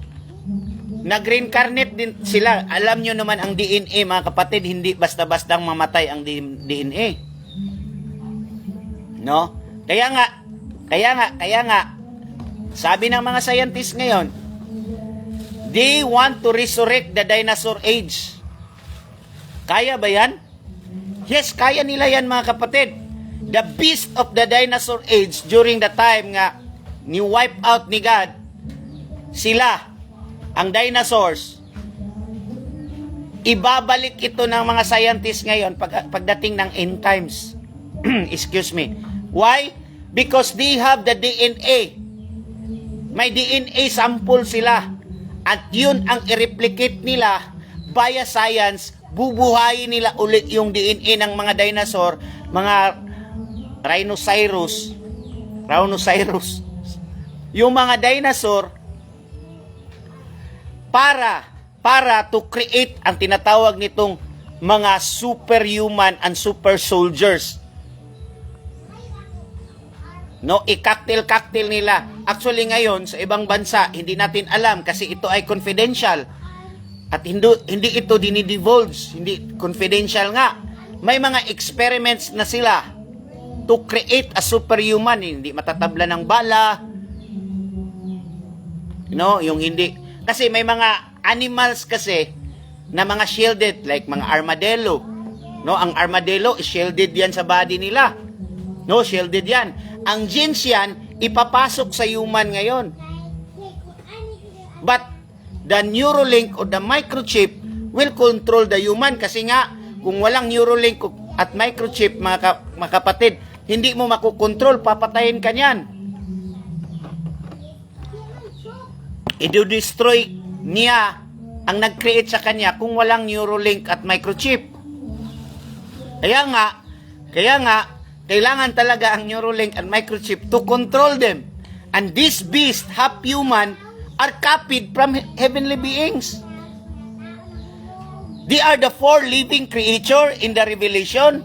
A: nag-reincarnate din sila. Alam nyo naman ang DNA, mga kapatid, hindi basta-bastang mamatay ang DNA. No? Kaya nga, sabi ng mga scientists ngayon, they want to resurrect the dinosaur age. Kaya ba yan? Yes, kaya nila yan, mga kapatid. The beast of the dinosaur age during the time nga ni-wipe out ni God, sila, ang dinosaurs, ibabalik ito ng mga scientists ngayon pagdating ng end times. Excuse me. Why? Because they have the DNA. May DNA sample sila. At yun ang i-replicate nila via science. Bubuhayin nila ulit yung DNA ng mga dinosaur, mga rhinoceros. Yung mga dinosaur para to create ang tinatawag nitong mga superhuman and super soldiers. No, i-cocktail nila. Actually ngayon sa ibang bansa, hindi natin alam kasi ito ay confidential. At hindi ito dinidivulge, hindi confidential nga. May mga experiments na sila to create a superhuman, hindi matatabla ng bala. Yung hindi. Kasi may mga animals kasi na mga shielded, like mga armadillo. No, ang armadillo is shielded yan sa body nila. No, shielded yan. Ang genes yan, ipapasok sa human ngayon. But the Neuralink or the microchip will control the human kasi nga, kung walang Neuralink at microchip, mga kapatid, hindi mo makukontrol, papatayin ka niyan. I-destroy niya ang nag-create sa kanya kung walang Neuralink at microchip. Kaya nga, kailangan talaga ang Neuralink and microchip to control them. And these beasts, half human, are copied from heavenly beings. They are the 4 living creature in the Revelation.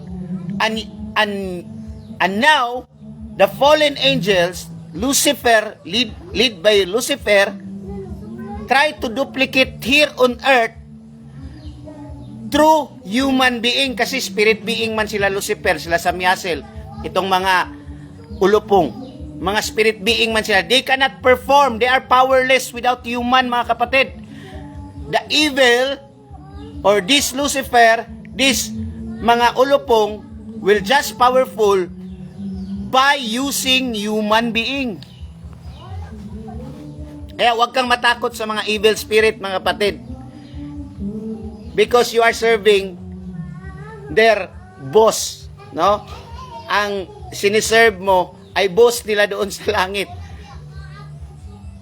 A: And now, the fallen angels, Lucifer, lead by Lucifer, try to duplicate here on earth through human being, kasi spirit being man sila Lucifer, sila Samiasel, itong mga ulupong, mga spirit being man sila. They cannot perform, they are powerless without human, mga kapatid. The evil, or this Lucifer, this mga ulupong, will just powerful by using human being. Kaya huwag kang matakot sa mga evil spirit, mga kapatid. Because you are serving their boss, no? Ang siniserve mo ay boss nila doon sa langit.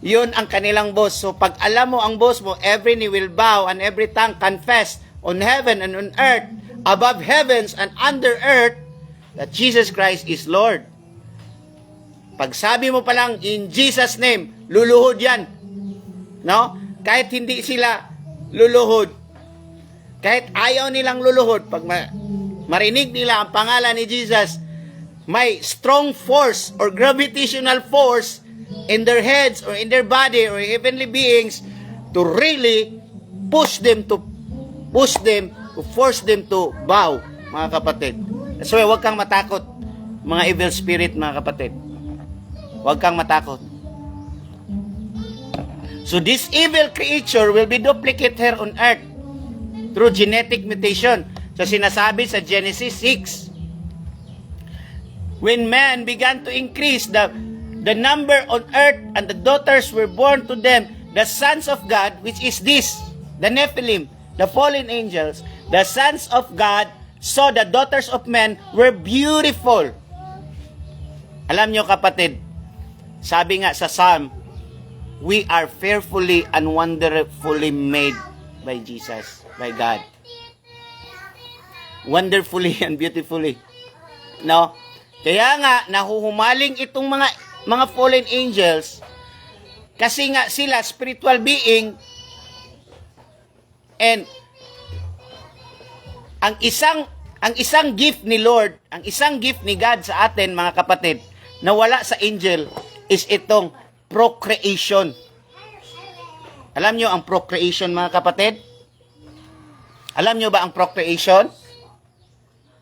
A: Yun ang kanilang boss. So pag alam mo ang boss mo, every knee will bow and every tongue confess on heaven and on earth, above heavens and under earth, that Jesus Christ is Lord. Pag sabi mo pa lang, in Jesus' name, luluhod yan. No? Kahit hindi sila luluhod, kahit ayaw nilang luluhod, pag marinig nila ang pangalan ni Jesus, may strong force or gravitational force in their heads or in their body or heavenly beings to really force them to bow, mga kapatid. So huwag kang matakot, mga evil spirit, mga kapatid. Huwag kang matakot. So this evil creature will be duplicate here on earth through genetic mutation. So sinasabi sa Genesis 6, when man began to increase the number on earth and the daughters were born to them, the sons of God, which is this, the Nephilim, the fallen angels, the sons of God saw the daughters of men were beautiful. Alam nyo, kapatid, sabi nga sa Psalm, we are fearfully and wonderfully made by Jesus, by God. Wonderfully and beautifully. No? Kaya nga, nahuhumaling itong mga fallen angels kasi nga sila spiritual being, and ang isang gift ni Lord, ang isang gift ni God sa atin, mga kapatid, na wala sa angel is itong procreation. Alam nyo ang procreation, mga kapatid? Alam nyo ba ang procreation?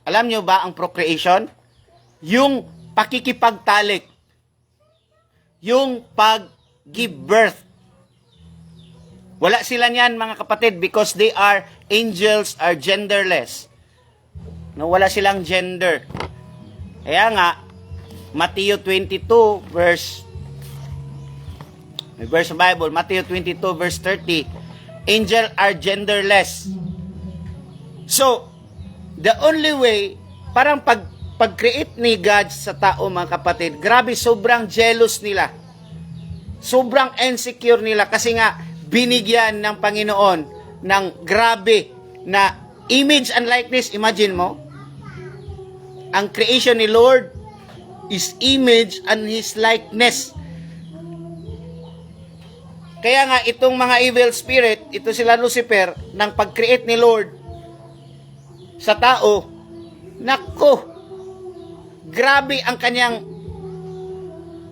A: Alam nyo ba ang procreation? Yung pakikipagtalik. Yung pag-give birth. Wala sila niyan, mga kapatid, because they are angels, are genderless. No, wala silang gender. Kaya nga, Matthew 22 verse sa Bible, Matthew 22 verse 30, angels are genderless. So, the only way, parang pag-create ni God sa tao, mga kapatid, grabe, sobrang jealous nila. Sobrang insecure nila kasi nga binigyan ng Panginoon ng grabe na image and likeness. Imagine mo, ang creation ni Lord is image and His likeness. Kaya nga itong mga evil spirit, ito sila Lucifer, ng pag-create ni Lord sa tao, nako, grabe ang kanyang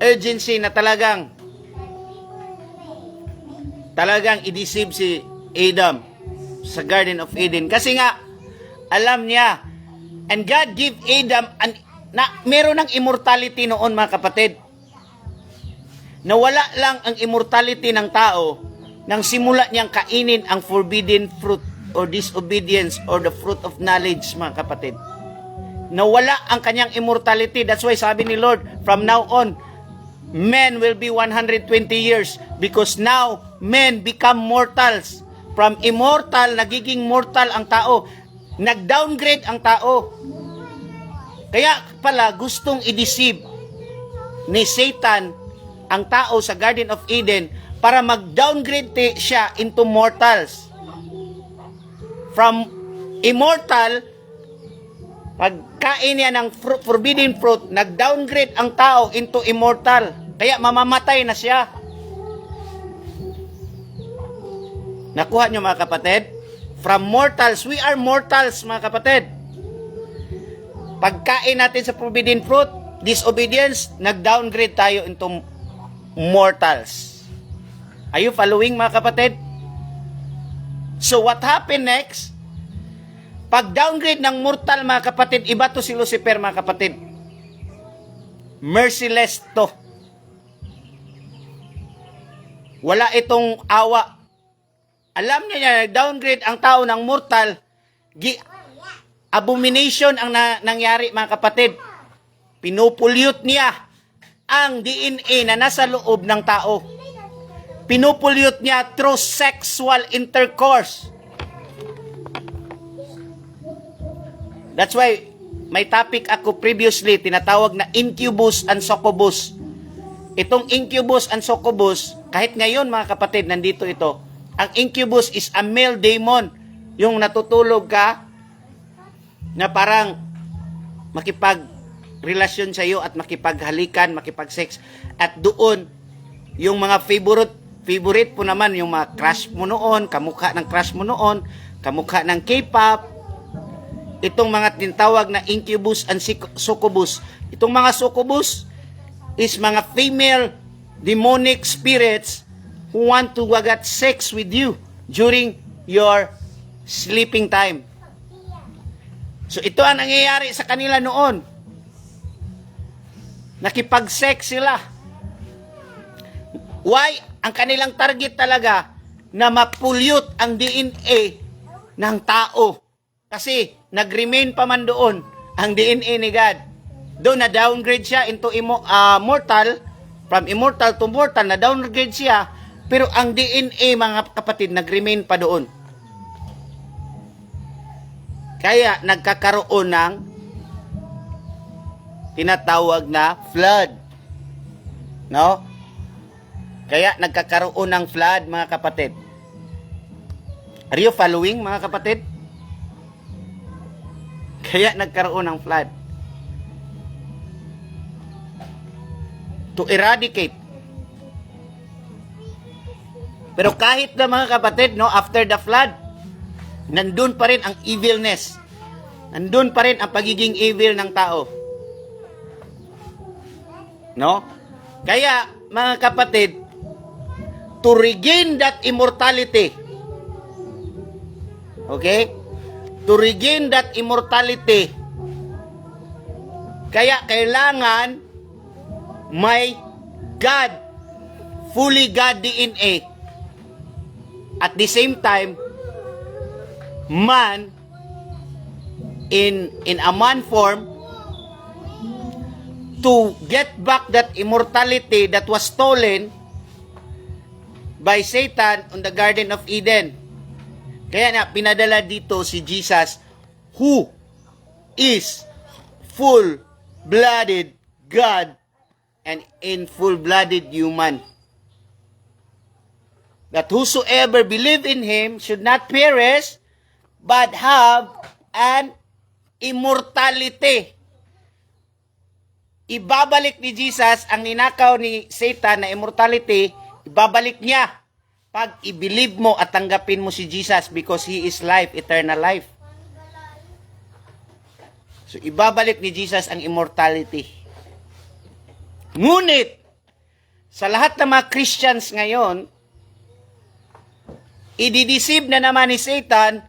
A: urgency na talagang i-deceive si Adam sa Garden of Eden. Kasi nga, alam niya, and God give Adam meron ng immortality noon, mga kapatid. Nawala lang ang immortality ng tao nang simula niyang kainin ang forbidden fruit or disobedience or the fruit of knowledge, mga kapatid. Nawala ang kanyang immortality. That's why sabi ni Lord, from now on, men will be 120 years because now men become mortals. From immortal, nagiging mortal ang tao. Nag-downgrade ang tao. Kaya pala gustong i-deceive ni Satan ang tao sa Garden of Eden para mag-downgrade siya into mortals. From immortal, pagkain niya ng forbidden fruit, nag-downgrade ang tao into immortal. Kaya mamamatay na siya. Nakuha niyo, mga kapatid? From mortals, we are mortals, mga kapatid. Pagkain natin sa forbidden fruit, disobedience, nag-downgrade tayo into mortals. Are you following, mga kapatid? So what happened next? Pag downgrade ng mortal, mga kapatid, iba to si Lucifer, mga kapatid. Merciless to. Wala itong awa. Alam niya, downgrade ang tao ng mortal, abomination ang nangyari, mga kapatid. Pinupulyot niya ang DNA na nasa loob ng tao. Pinupulyot niya through sexual intercourse. That's why may topic ako previously, tinatawag na incubus and succubus. Itong incubus and succubus, kahit ngayon, mga kapatid, nandito ito. Ang incubus is a male demon. Yung natutulog ka na parang makipagrelasyon sa iyo at makipaghalikan, makipag-sex. At doon, yung mga favorite po naman, yung mga crush mo noon, kamukha ng crush mo noon, kamukha ng K-pop, itong mga tinatawag na incubus and succubus. Itong mga succubus is mga female demonic spirits who want to have sex with you during your sleeping time. So ito ang nangyayari sa kanila noon. Nakipag-sex sila. Why? Ang kanilang target talaga na mapulyot ang DNA ng tao. Kasi nag-remain pa man doon ang DNA ni God. Doon na downgrade siya into mortal, from immortal to mortal, na downgrade siya, pero ang DNA, mga kapatid, nag-remain pa doon. Kaya nagkakaroon ng tinatawag na flood. No? Kaya nagkakaroon ng flood, mga kapatid. Are you following, mga kapatid? Kaya nagkaroon ng flood. To eradicate. Pero kahit na, mga kapatid, no, after the flood, nandun pa rin ang evilness. Nandun pa rin ang pagiging evil ng tao. No? Kaya, mga kapatid, to regain that immortality, okay? To regain that immortality, kaya kailangan may God, fully God DNA. At the same time, man in a man form to get back that immortality that was stolen by Satan on the Garden of Eden. Kaya na pinadala dito si Jesus who is full-blooded God and in full-blooded human. That whosoever believe in Him should not perish, but have an immortality. Ibabalik ni Jesus ang ninakaw ni Satan na immortality, ibabalik niya pag i-believe mo at tanggapin mo si Jesus because He is life, eternal life. So, ibabalik ni Jesus ang immortality. Ngunit, sa lahat ng mga Christians ngayon, i-deceive na naman ni Satan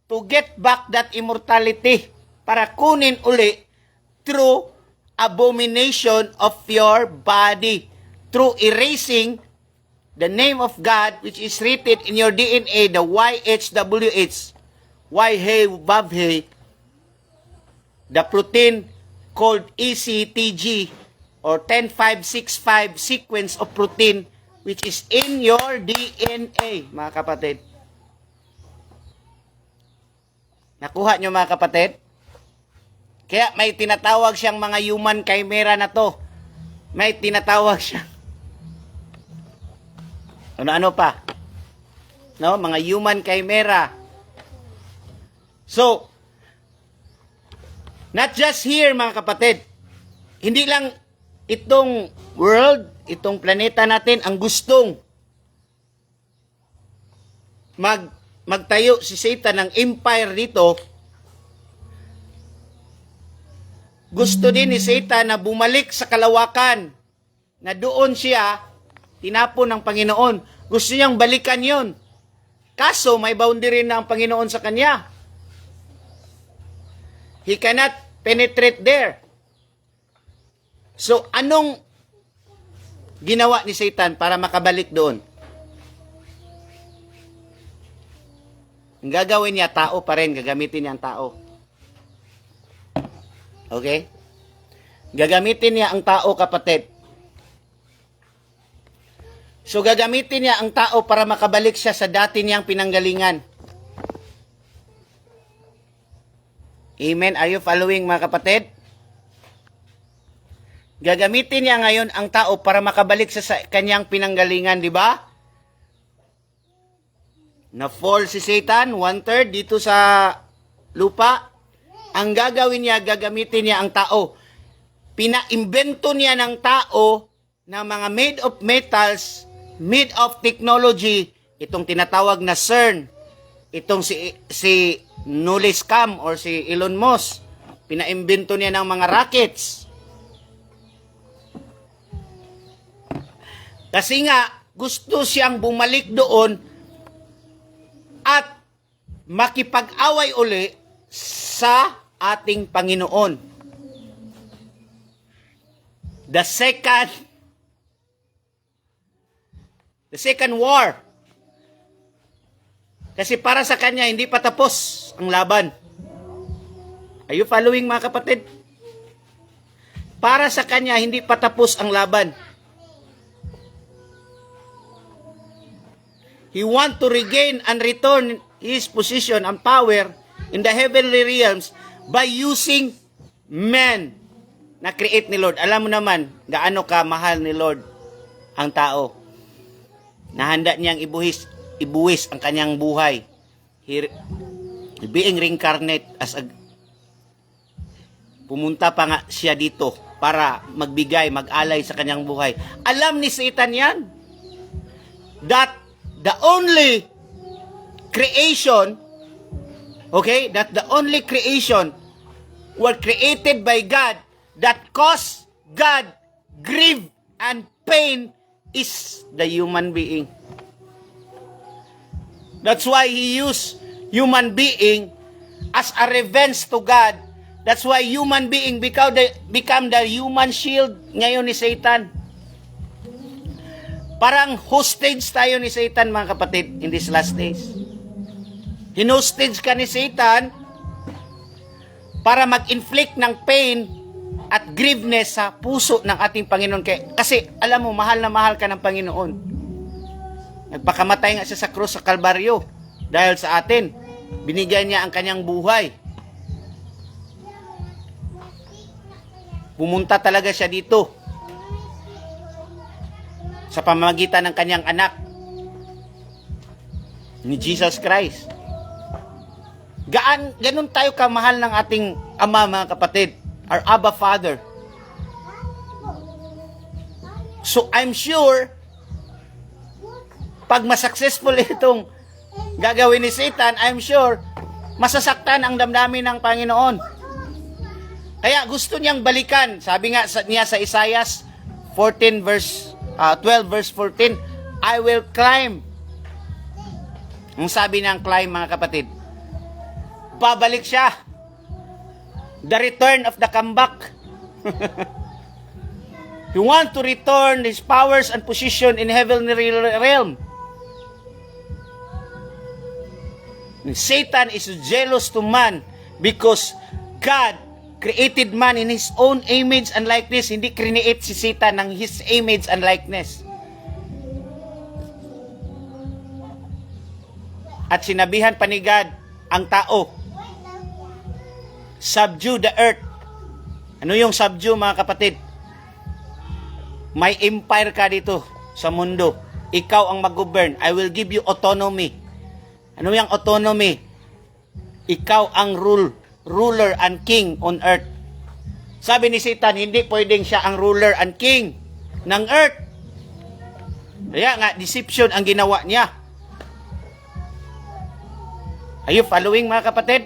A: to get back that immortality para kunin uli through abomination of your body, through erasing the name of God which is written in your DNA, the YHWH, YHWH, the protein called ECTG or 10565 sequence of protein which is in your DNA, mga kapatid. Nakuha nyo, mga kapatid? Kaya may tinatawag siyang mga human chimera na to. May tinatawag siyang ano pa? No, mga human chimera. So, not just here, mga kapatid. Hindi lang itong world, itong planeta natin ang gustong magtayo si Satan ng empire dito. Gusto din ni Satan na bumalik sa kalawakan na doon siya tinapon ng Panginoon. Gusto niyang balikan yon. Kaso may boundary na ang Panginoon sa kanya. He cannot penetrate there. So, anong ginawa ni Satan para makabalik doon? Ang gagawin niya, tao pa rin. Gagamitin niya ang tao. Okay? Gagamitin niya ang tao, kapatid. So, gagamitin niya ang tao para makabalik siya sa dati niyang pinanggalingan. Amen? Are you following, mga kapatid? Gagamitin niya ngayon ang tao para makabalik sa kanyang pinanggalingan, di ba? Na-fall si Satan, 1/3 dito sa lupa. Ang gagawin niya, gagamitin niya ang tao. Pinaimbento niya ng tao na mga made of metals, made of technology, itong tinatawag na CERN, itong si Nulis Cam or si Elon Musk, pinaimbento niya ng mga rockets. Kasi nga, gusto siyang bumalik doon at makipag-away uli sa ating Panginoon. The second war. Kasi para sa kanya, hindi pa tapos ang laban. Are you following, mga kapatid? Para sa kanya, hindi pa tapos ang laban. He want to regain and return his position and power in the heavenly realms by using men na create ni Lord. Alam mo naman, gaano ka mahal ni Lord ang tao. Nahanda niyang ibuwis ang kanyang buhay. He being reincarnate as a pumunta pa nga siya dito para magbigay, mag-alay sa kanyang buhay. Alam ni Satan yan. That the only creation, okay, that the only creation were created by God that cause God grief and pain is the human being. That's why He used human being as a revenge to God. That's why human being become the human shield ngayon ni Satan. Parang hostage tayo ni Satan, mga kapatid, in these last days. Hinostage ka ni Satan para mag-inflict ng pain at grieveness sa puso ng ating Panginoon. Kasi, alam mo, mahal na mahal ka ng Panginoon. Nagpakamatay nga siya sa krus sa Kalbaryo dahil sa atin. Binigay niya ang kanyang buhay. Pumunta talaga siya dito sa pamamagitan ng kanyang anak ni Jesus Christ. Ganun tayo kamahal ng ating Ama, mga kapatid. Our Abba Father. So I'm sure, pag masuccessful itong gagawin ni Satan, I'm sure, masasaktan ang damdamin ng Panginoon. Kaya gusto niyang balikan. Sabi nga niya sa Isaiah 12 verse 14, I will climb. Ang sabi niyang climb, mga kapatid, babalik siya. The return of the comeback. He want to return his powers and position in heavenly realm. Satan is jealous to man because God created man in His own image and likeness. Hindi create si Satan ng His image and likeness. At sinabihan pa ni God ang tao, subdue the earth. Ano yung subdue, mga kapatid? May empire ka dito sa mundo. Ikaw ang mag-govern. I will give you autonomy. Ano yung autonomy? Ikaw ang ruler and king on earth. Sabi ni Satan, hindi pwedeng siya ang ruler and king ng earth. Kaya nga, deception ang ginawa niya. Are you following, mga kapatid?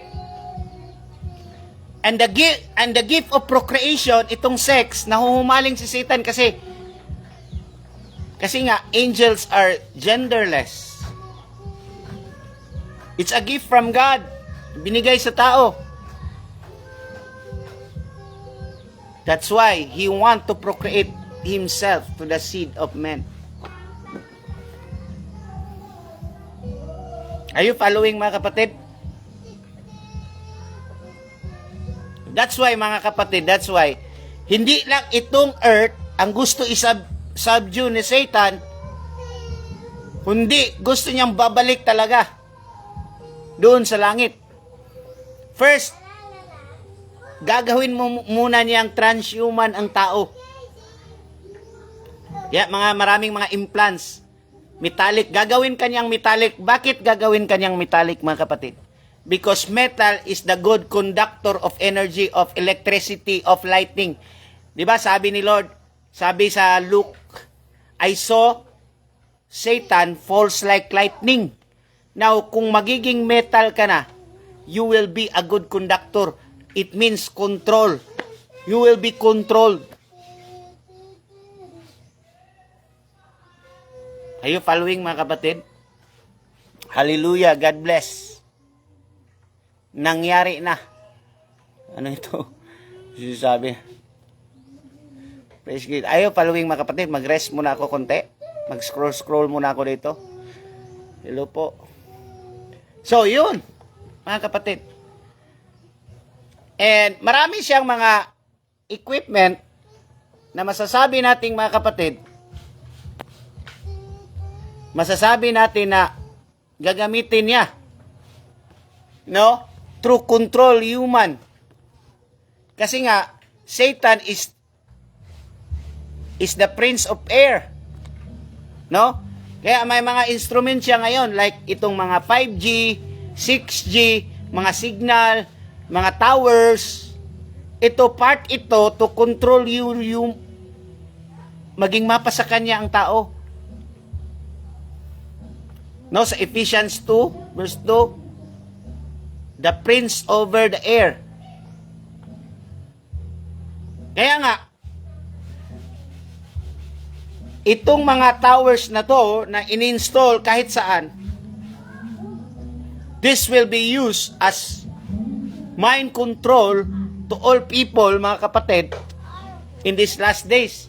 A: And the gift of procreation, itong sex, nahuhumaling si Satan kasi nga, angels are genderless. It's a gift from God. Binigay sa tao. That's why He want to procreate Himself to the seed of men. Are you following, mga kapatid? That's why, mga kapatid, that's why, hindi lang itong earth ang gusto subdue ni Satan, kundi gusto niyang babalik talaga doon sa langit. First, gagawin mo muna niyang transhuman ang tao. Maraming mga implants, metallic, gagawin kanyang metallic. Bakit gagawin kanyang metallic, mga kapatid? Because metal is the good conductor of energy, of electricity, of lightning. Diba sabi ni Lord, sabi sa Luke, I saw Satan falls like lightning. Now, kung magiging metal ka na, you will be a good conductor. It means control. You will be controlled. Are you following, mga kapatid? Hallelujah, God bless. Nangyari na. Ano ito? Sabi. Praise God. Are you following, mga kapatid? Mag-rest muna ako konti. Mag-scroll muna ako dito. Hello po. So, yun, mga kapatid. And marami siyang mga equipment na masasabi nating, mga kapatid, masasabi natin na gagamitin niya, no? Through control human. Kasi nga, Satan is the prince of air. No? Kaya may mga instrument siya ngayon, like itong mga 5G, 6G, mga signal, mga towers. Ito, part ito to control yung maging mapa sa kanya ang tao. No, sa Ephesians 2, verse 2, the prince over the air. Kaya nga, itong mga towers na to na in-install kahit saan, this will be used as mind control to all people, mga kapatid, in these last days.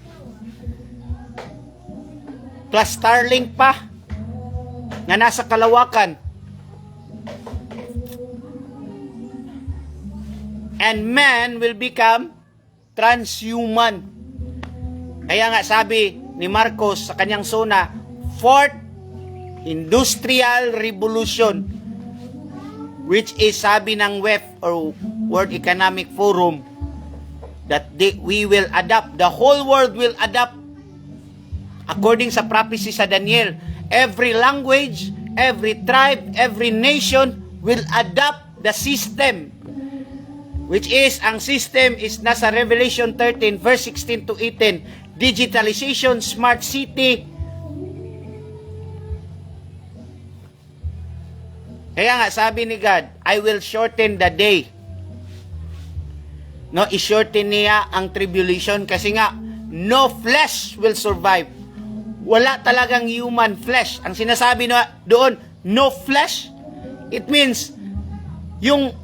A: Plus Starlink pa na nasa kalawakan. And man will become transhuman. Kaya nga sabi ni Marcos sa kanyang suna, Fourth Industrial Revolution, which is sabi ng WEF or World Economic Forum, that we will adapt. The whole world will adapt. According sa prophecy sa Daniel, every language, every tribe, every nation will adapt the system. Which is, ang system is nasa Revelation 13, verse 16 to 18. Digitalization, smart city. Kaya nga, sabi ni God, I will shorten the day. No, i-shorten niya ang tribulation kasi nga, no flesh will survive. Wala talagang human flesh. Ang sinasabi na doon, no flesh, it means, yung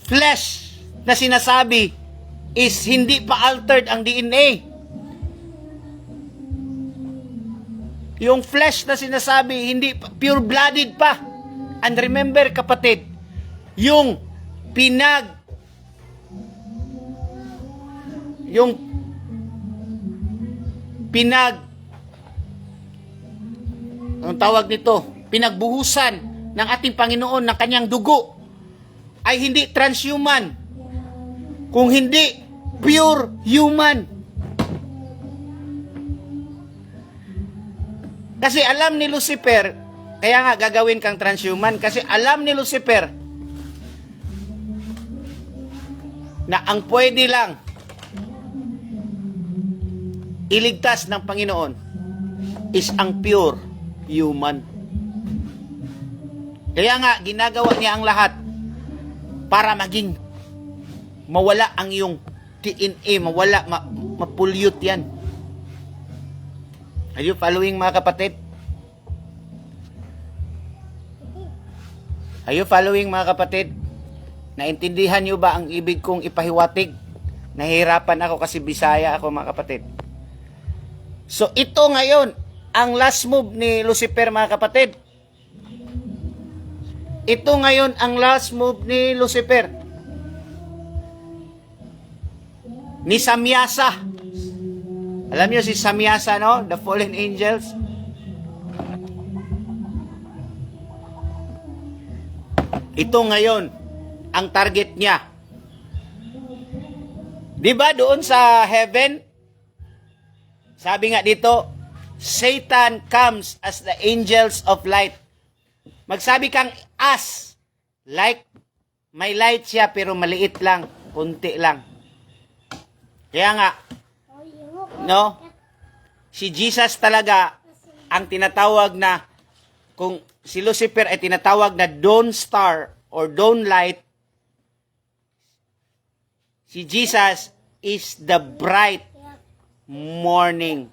A: flesh na sinasabi is hindi pa altered ang DNA. Yung flesh na sinasabi, hindi pure-blooded pa. And remember, kapatid, yung ang tawag nito, pinagbuhusan ng ating Panginoon ng kanyang dugo ay hindi transhuman, kung hindi pure human. Kasi alam ni Lucifer, kaya nga gagawin kang transhuman, kasi alam ni Lucifer na ang pwede lang iligtas ng Panginoon is ang pure human. Kaya nga, ginagawa niya ang lahat para maging mawala ang iyong DNA, mapulyot yan. Are you following, mga kapatid? Are you following, mga kapatid? Naintindihan niyo ba ang ibig kong ipahiwatig? Nahihirapan ako kasi Bisaya ako, mga kapatid. So, ito ngayon, ang last move ni Lucifer, mga kapatid. Ito ngayon, ang last move ni Lucifer. Ni Samyasa. Alam niyo si Samyasa, no? The fallen angels. Ito ngayon, ang target niya. Di ba doon sa heaven, sabi nga dito, Satan comes as the angels of light. Magsabi kang as, like, may light siya pero maliit lang, kunti lang. Kaya nga, no, si Jesus talaga ang tinatawag na, kung si Lucifer ay tinatawag na dawn star or dawn light, si Jesus is the bright morning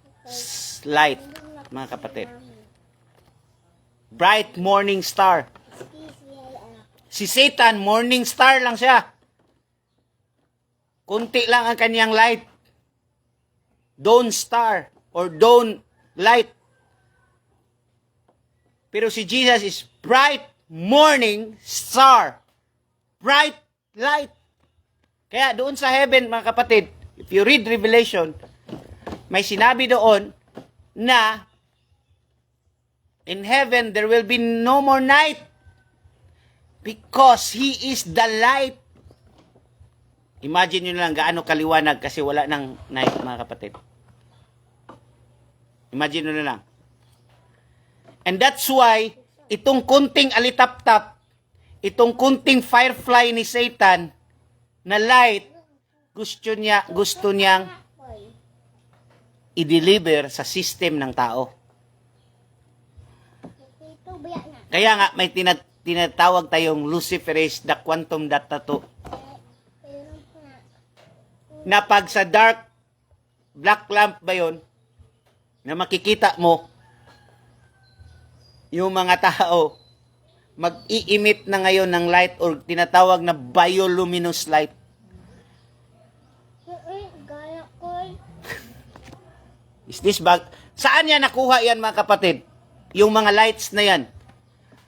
A: light, mga kapatid. Bright morning star. Si Satan, morning star lang siya. Kunti lang ang kanyang light. Dawn star or dawn light. Pero si Jesus is bright morning star. Bright light. Kaya doon sa heaven, mga kapatid, if you read Revelation, may sinabi doon na in heaven there will be no more night because He is the light. Imagine nyo lang gaano kaliwanag kasi wala ng night, mga kapatid. Imagine nyo lang. And that's why itong kunting alitap-tap, itong kunting firefly ni Satan na light, gusto niyang i-deliver sa system ng tao. Kaya nga may tinatawag tayong Lucifer is the quantum data to. Na pag sa dark black lamp ba yon, na makikita mo yung mga tao mag-i-emit na ngayon ng light or tinatawag na bioluminescent light. Is this bag? Saan yan nakuha yan, mga kapatid? Yung mga lights na yan.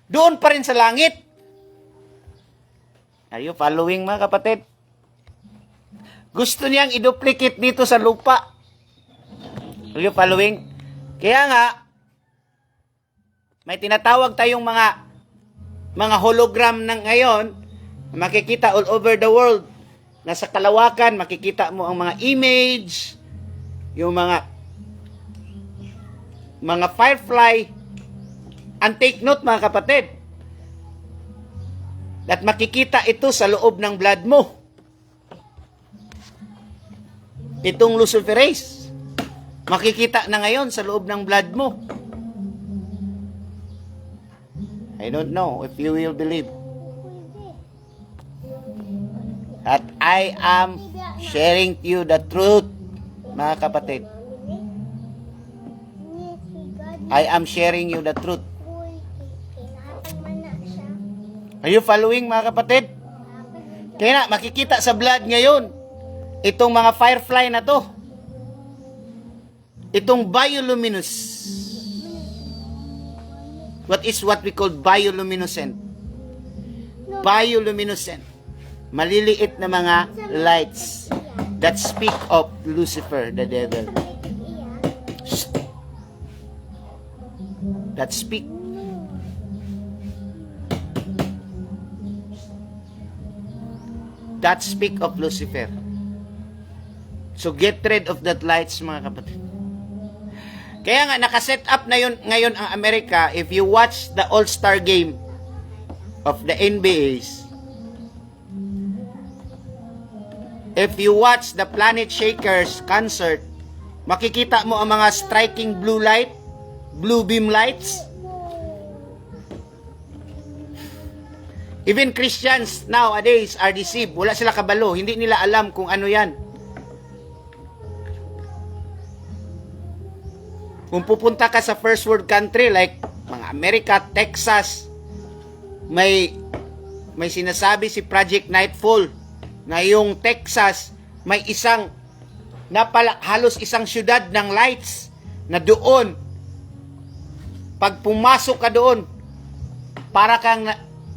A: Doon pa rin sa langit. Are you following, mga kapatid? Gusto niyang i-duplicate dito sa lupa. Are you following? Kaya nga, may tinatawag tayong mga hologram ng ngayon, makikita all over the world. nasa kalawakan, makikita mo ang mga image, yung mga firefly. And take note mga kapatid, that makikita ito sa loob ng blood mo. Itong luciferase, makikita na ngayon sa loob ng blood mo. I don't know if you will believe that I am sharing to you the truth, mga kapatid. I am sharing you the truth. Are you following, mga kapatid? Kaya na, makikita sa blood ngayon, itong mga firefly na to. Itong bioluminescent. What is what we call bioluminescent? Bioluminescent. Maliliit na mga lights that speak of Lucifer, the devil. That speak. That speak of Lucifer. So get rid of that lights, mga kapatid. Kaya nga, nakaset up na yun ngayon ang Amerika. If you watch the All-Star Game of the NBAs, if you watch the Planet Shakers concert, makikita mo ang mga striking blue light, blue beam lights. Even Christians nowadays are deceived. Wala sila kabalo. Hindi nila alam kung ano yan. Kung pupunta ka sa first world country like mga Amerika, Texas, may sinasabi si Project Nightfall na yung Texas may isang halos isang syudad ng lights na doon pag pumasok ka doon para kang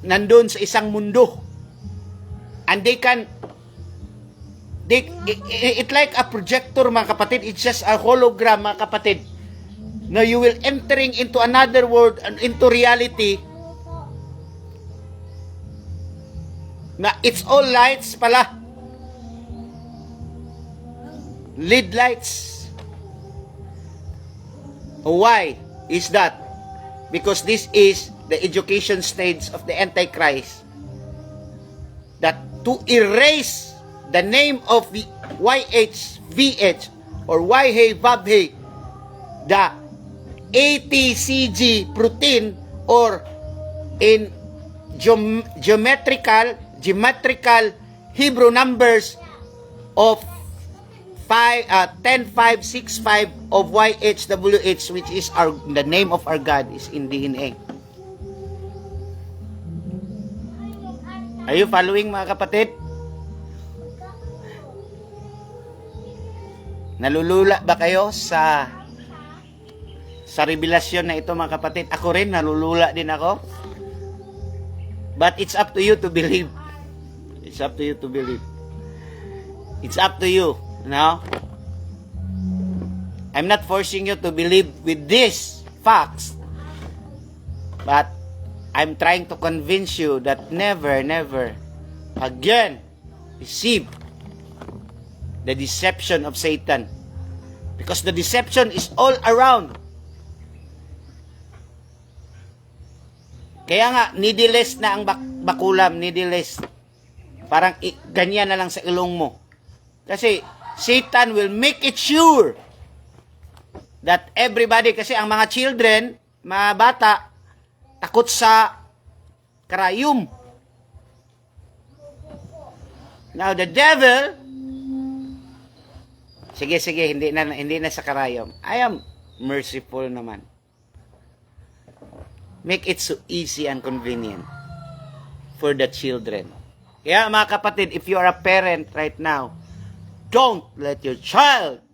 A: nandun sa isang mundo. And it like a projector, mga kapatid. It's just a hologram, mga kapatid. Now you will entering into another world and into reality na it's all lights pala. LED lights. Why is that? Because this is the education stage of the Antichrist, that to erase the name of the YHVH or YHVH, the ATCG protein, or in geometrical Hebrew numbers of 10565 of YHWH, which is the name of our God, is in DNA. Are you following, mga kapatid? Nalulula ba kayo sa revelasyon na ito, mga kapatid? Ako rin, nalulula din ako. But it's up to you to believe. It's up to you to believe. It's up to you. No? I'm not forcing you to believe with these facts. But I'm trying to convince you that never again receive the deception of Satan. Because the deception is all around. Kaya nga, needless na ang bakulam, needless. Parang ganyan na lang sa ilong mo. Kasi Satan will make it sure that everybody, kasi ang mga children, mga bata, takot sa karayom. Now the devil, sige, hindi na sa karayom. I am merciful naman. Make it so easy and convenient for the children. Kaya mga kapatid, if you are a parent right now, don't let your child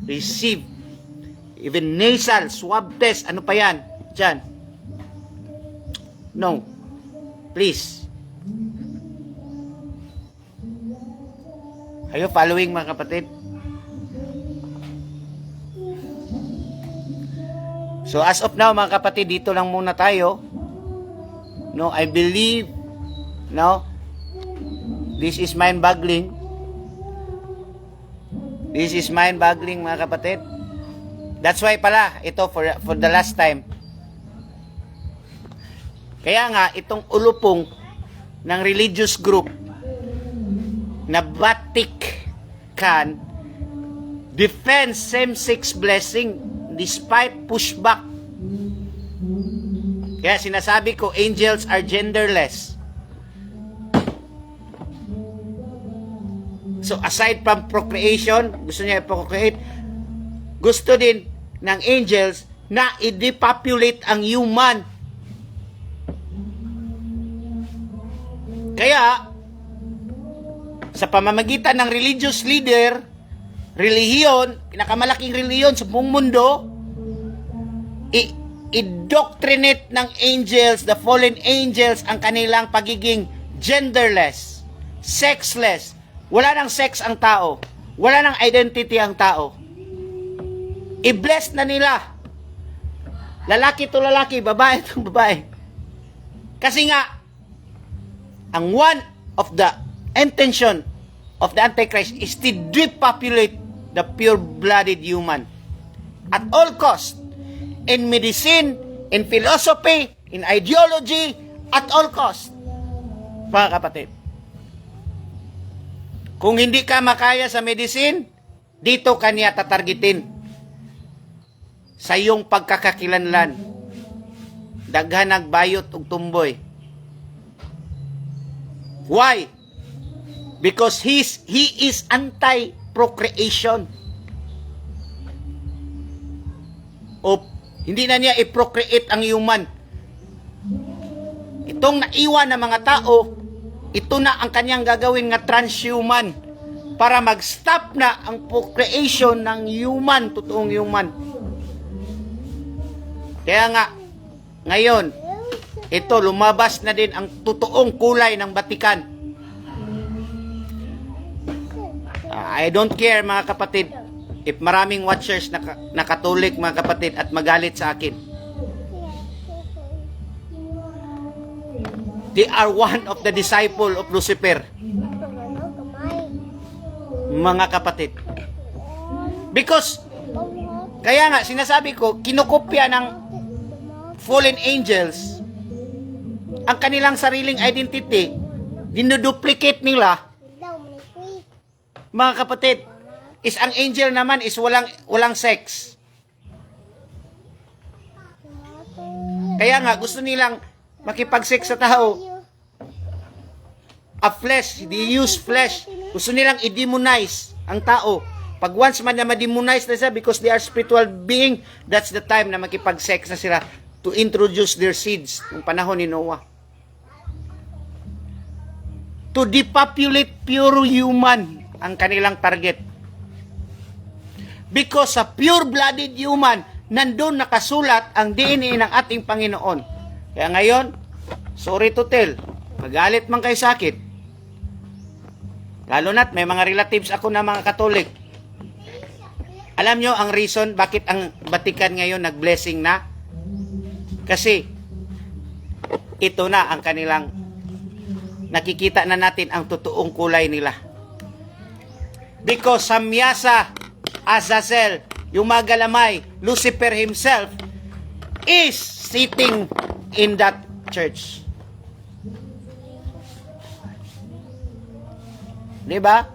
A: receive even nasal swab test. Ano pa yan? Diyan. No. Please. Are you following, mga kapatid? So as of now, mga kapatid, dito lang muna tayo. No, I believe, no, This is mind-boggling. This is mind-boggling, mga kapatid. That's why pala, ito for the last time. Kaya nga, itong ulupong ng religious group na Vatican defends same-sex blessing despite pushback. Kaya sinasabi ko, angels are genderless. So aside from procreation, gusto niya i-procreate, gusto din ng angels na i-depopulate ang human. Kaya, sa pamamagitan ng religious leader, relihiyon, pinakamalaking relihiyon sa buong mundo, i-doctrinate ng angels, the fallen angels, ang kanilang pagiging genderless, sexless. Wala nang sex ang tao. Wala nang identity ang tao. I-bless na nila. Lalaki to lalaki, babae to babae. Kasi nga, ang one of the intention of the Antichrist is to depopulate the pure-blooded human. At all cost. In medicine, in philosophy, in ideology, at all cost. Mga kapatid. Kung hindi ka makaya sa medicine, dito ka niya tatargetin. Sa iyong pagkakakilanlan. Daghan nagbayot og tumboy. Why? Because he is anti-procreation. O hindi na niya i-procreate ang human. Itong naiwan na mga tao, ito na ang kanyang gagawin nga transhuman para mag-stop na ang procreation ng human, totoong human. Kaya nga, ngayon, ito, lumabas na din ang totoong kulay ng Vatican. I don't care, mga kapatid, if maraming watchers na Katolik, mga kapatid, at magalit sa akin. They are one of the disciple of Lucifer. Mga kapatid. Because, kaya nga, sinasabi ko, kinukopya ng fallen angels ang kanilang sariling identity, dinuduplicate nila. Mga kapatid, is ang angel naman is walang sex. Kaya nga, gusto nilang makipag-sex sa tao. A flesh, they use flesh. Gusto nilang i-demonize ang tao. Pag once man na ma-demonize na sila because they are spiritual being, that's the time na makipag-sex na sila to introduce their seeds ng panahon ni Noah. To depopulate pure human ang kanilang target. Because sa pure-blooded human, nandun nakasulat ang DNA ng ating Panginoon. Kaya ngayon, sorry to tell, magalit man kayo sa akin. Lalo na't may mga relatives ako na mga Katolik. Alam nyo ang reason bakit ang Vatican ngayon nag-blessing na? Kasi ito na ang kanilang nakikita na natin ang totoong kulay nila. Because Samyasa, Azazel, yung magalamay, Lucifer himself, is sitting in that church. Diba?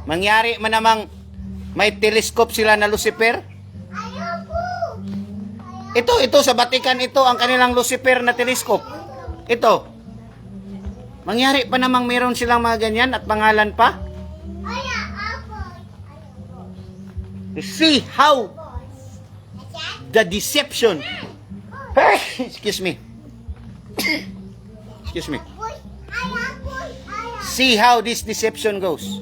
A: Mangyari man namang may telescope sila na Lucifer. Ito sa Vatican, ito ang kanilang Lucifer na telescope. Ito. Mangyari pa namang meron silang mga ganyan at pangalan pa. See how the deception. Excuse me. Excuse me. See how this deception goes.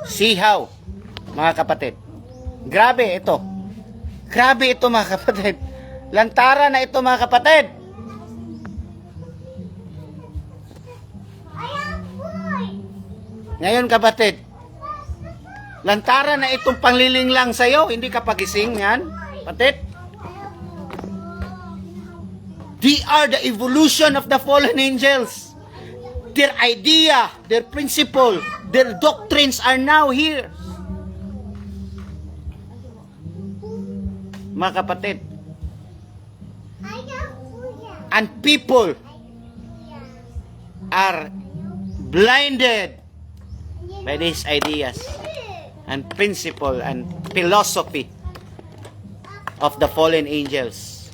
A: See how, mga kapatid. Grabe ito. Grabe ito, mga kapatid. Lantara na ito, mga kapatid. Ngayon, kapatid, lantara na itong pangliling lang sa'yo. Hindi ka pagising yan, kapatid. They are the evolution of the fallen angels. Their idea, their principle, their doctrines are now here. Mga kapatid, and people are blinded by these ideas and principle and philosophy of the fallen angels.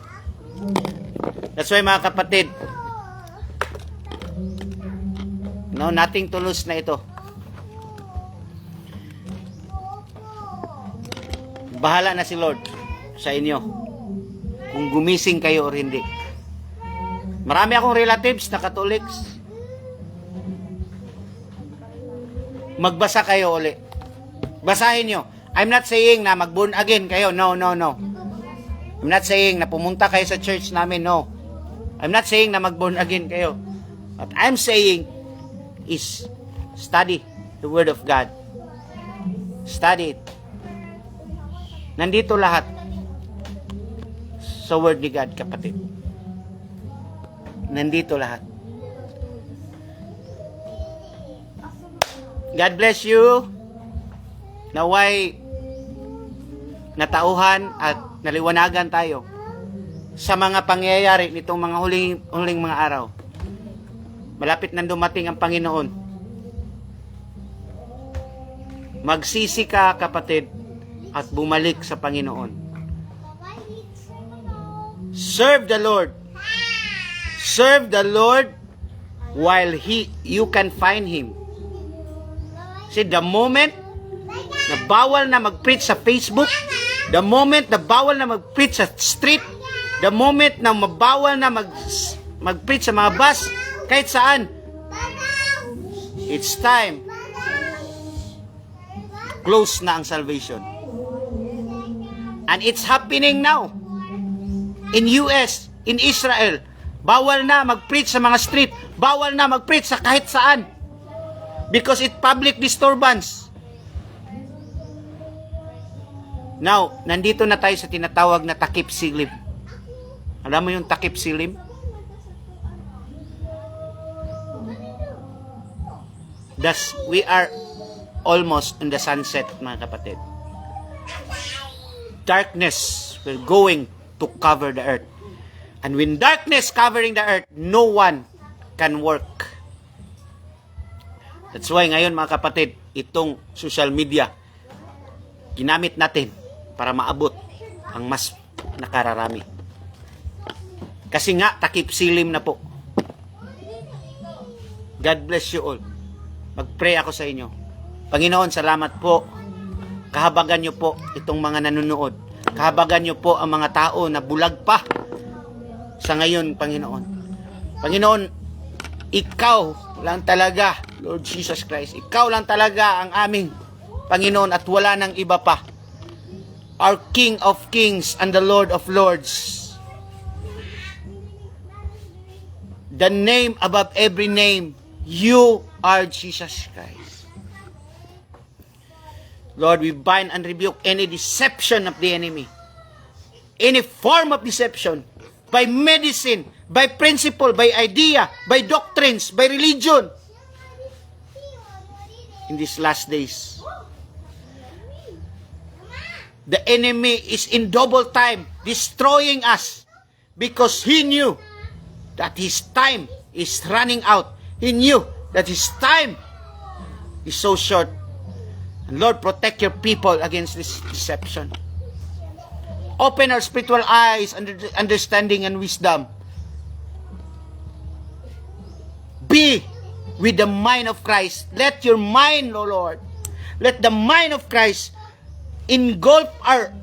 A: That's why mga kapatid, no, nothing to lose na ito. Bahala na si Lord sa inyo kung gumising kayo or hindi. Marami akong relatives na Catholics. Magbasa kayo uli. Basahin nyo. I'm not saying na mag-born again kayo. No, no, no. I'm not saying na pumunta kayo sa church namin. No. I'm not saying na mag-born again kayo. What I'm saying is study the Word of God. Study it. Nandito lahat sa Word ni God, kapatid. Nandito lahat. God bless you. Naway natauhan at naliwanagan tayo sa mga pangyayari nitong mga huling mga araw. Malapit na dumating ang Panginoon. Magsisi ka, kapatid, at bumalik sa Panginoon. Serve the Lord. Serve the Lord while you can find Him. See, the moment na bawal na mag-preach sa Facebook, the moment na bawal na mag-preach sa street, the moment na mabawal na mag-preach sa mga bus, kahit saan, it's time. Close na ang salvation. And it's happening now. In US, in Israel, bawal na mag-preach sa mga street, bawal na mag-preach sa kahit saan. Because it's public disturbance. Now, nandito na tayo sa tinatawag na takip silim. Alam mo yung takip silim? Thus, we are almost in the sunset, mga kapatid. Darkness will going to cover the earth. And when darkness covering the earth, no one can work. That's why ngayon, mga kapatid, itong social media, ginamit natin para maabot ang mas nakararami. Kasi nga, takip silim na po. God bless you all. Mag-pray ako sa inyo. Panginoon, salamat po. Kahabagan nyo po itong mga nanonood. Kahabagan nyo po ang mga tao na bulag pa sa ngayon, Panginoon. Panginoon, Ikaw lang talaga, Lord Jesus Christ. Ikaw lang talaga ang aming Panginoon at wala nang iba pa. Our King of Kings and the Lord of Lords. The name above every name. You are Jesus Christ. Lord, we bind and rebuke any deception of the enemy. Any form of deception. By medicine, by principle, by idea, by doctrines, by religion. In these last days. The enemy is in double time destroying us because he knew that his time is running out. He knew that his time is so short. And Lord, protect your people against this deception. Open our spiritual eyes, understanding and wisdom. Be with the mind of Christ. Let your mind, O Lord, let the mind of Christ engulf our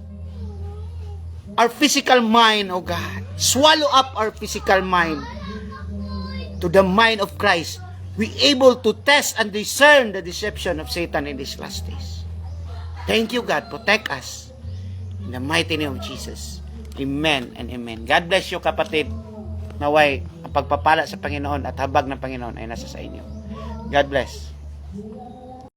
A: physical mind, O God. Swallow up our physical mind to the mind of Christ. We able to test and discern the deception of Satan in these last days. Thank you, God. Protect us. In the mighty name of Jesus. Amen and amen. God bless you, kapatid. Naway, ang pagpapala sa Panginoon at habag ng Panginoon ay nasa sa inyo. God bless.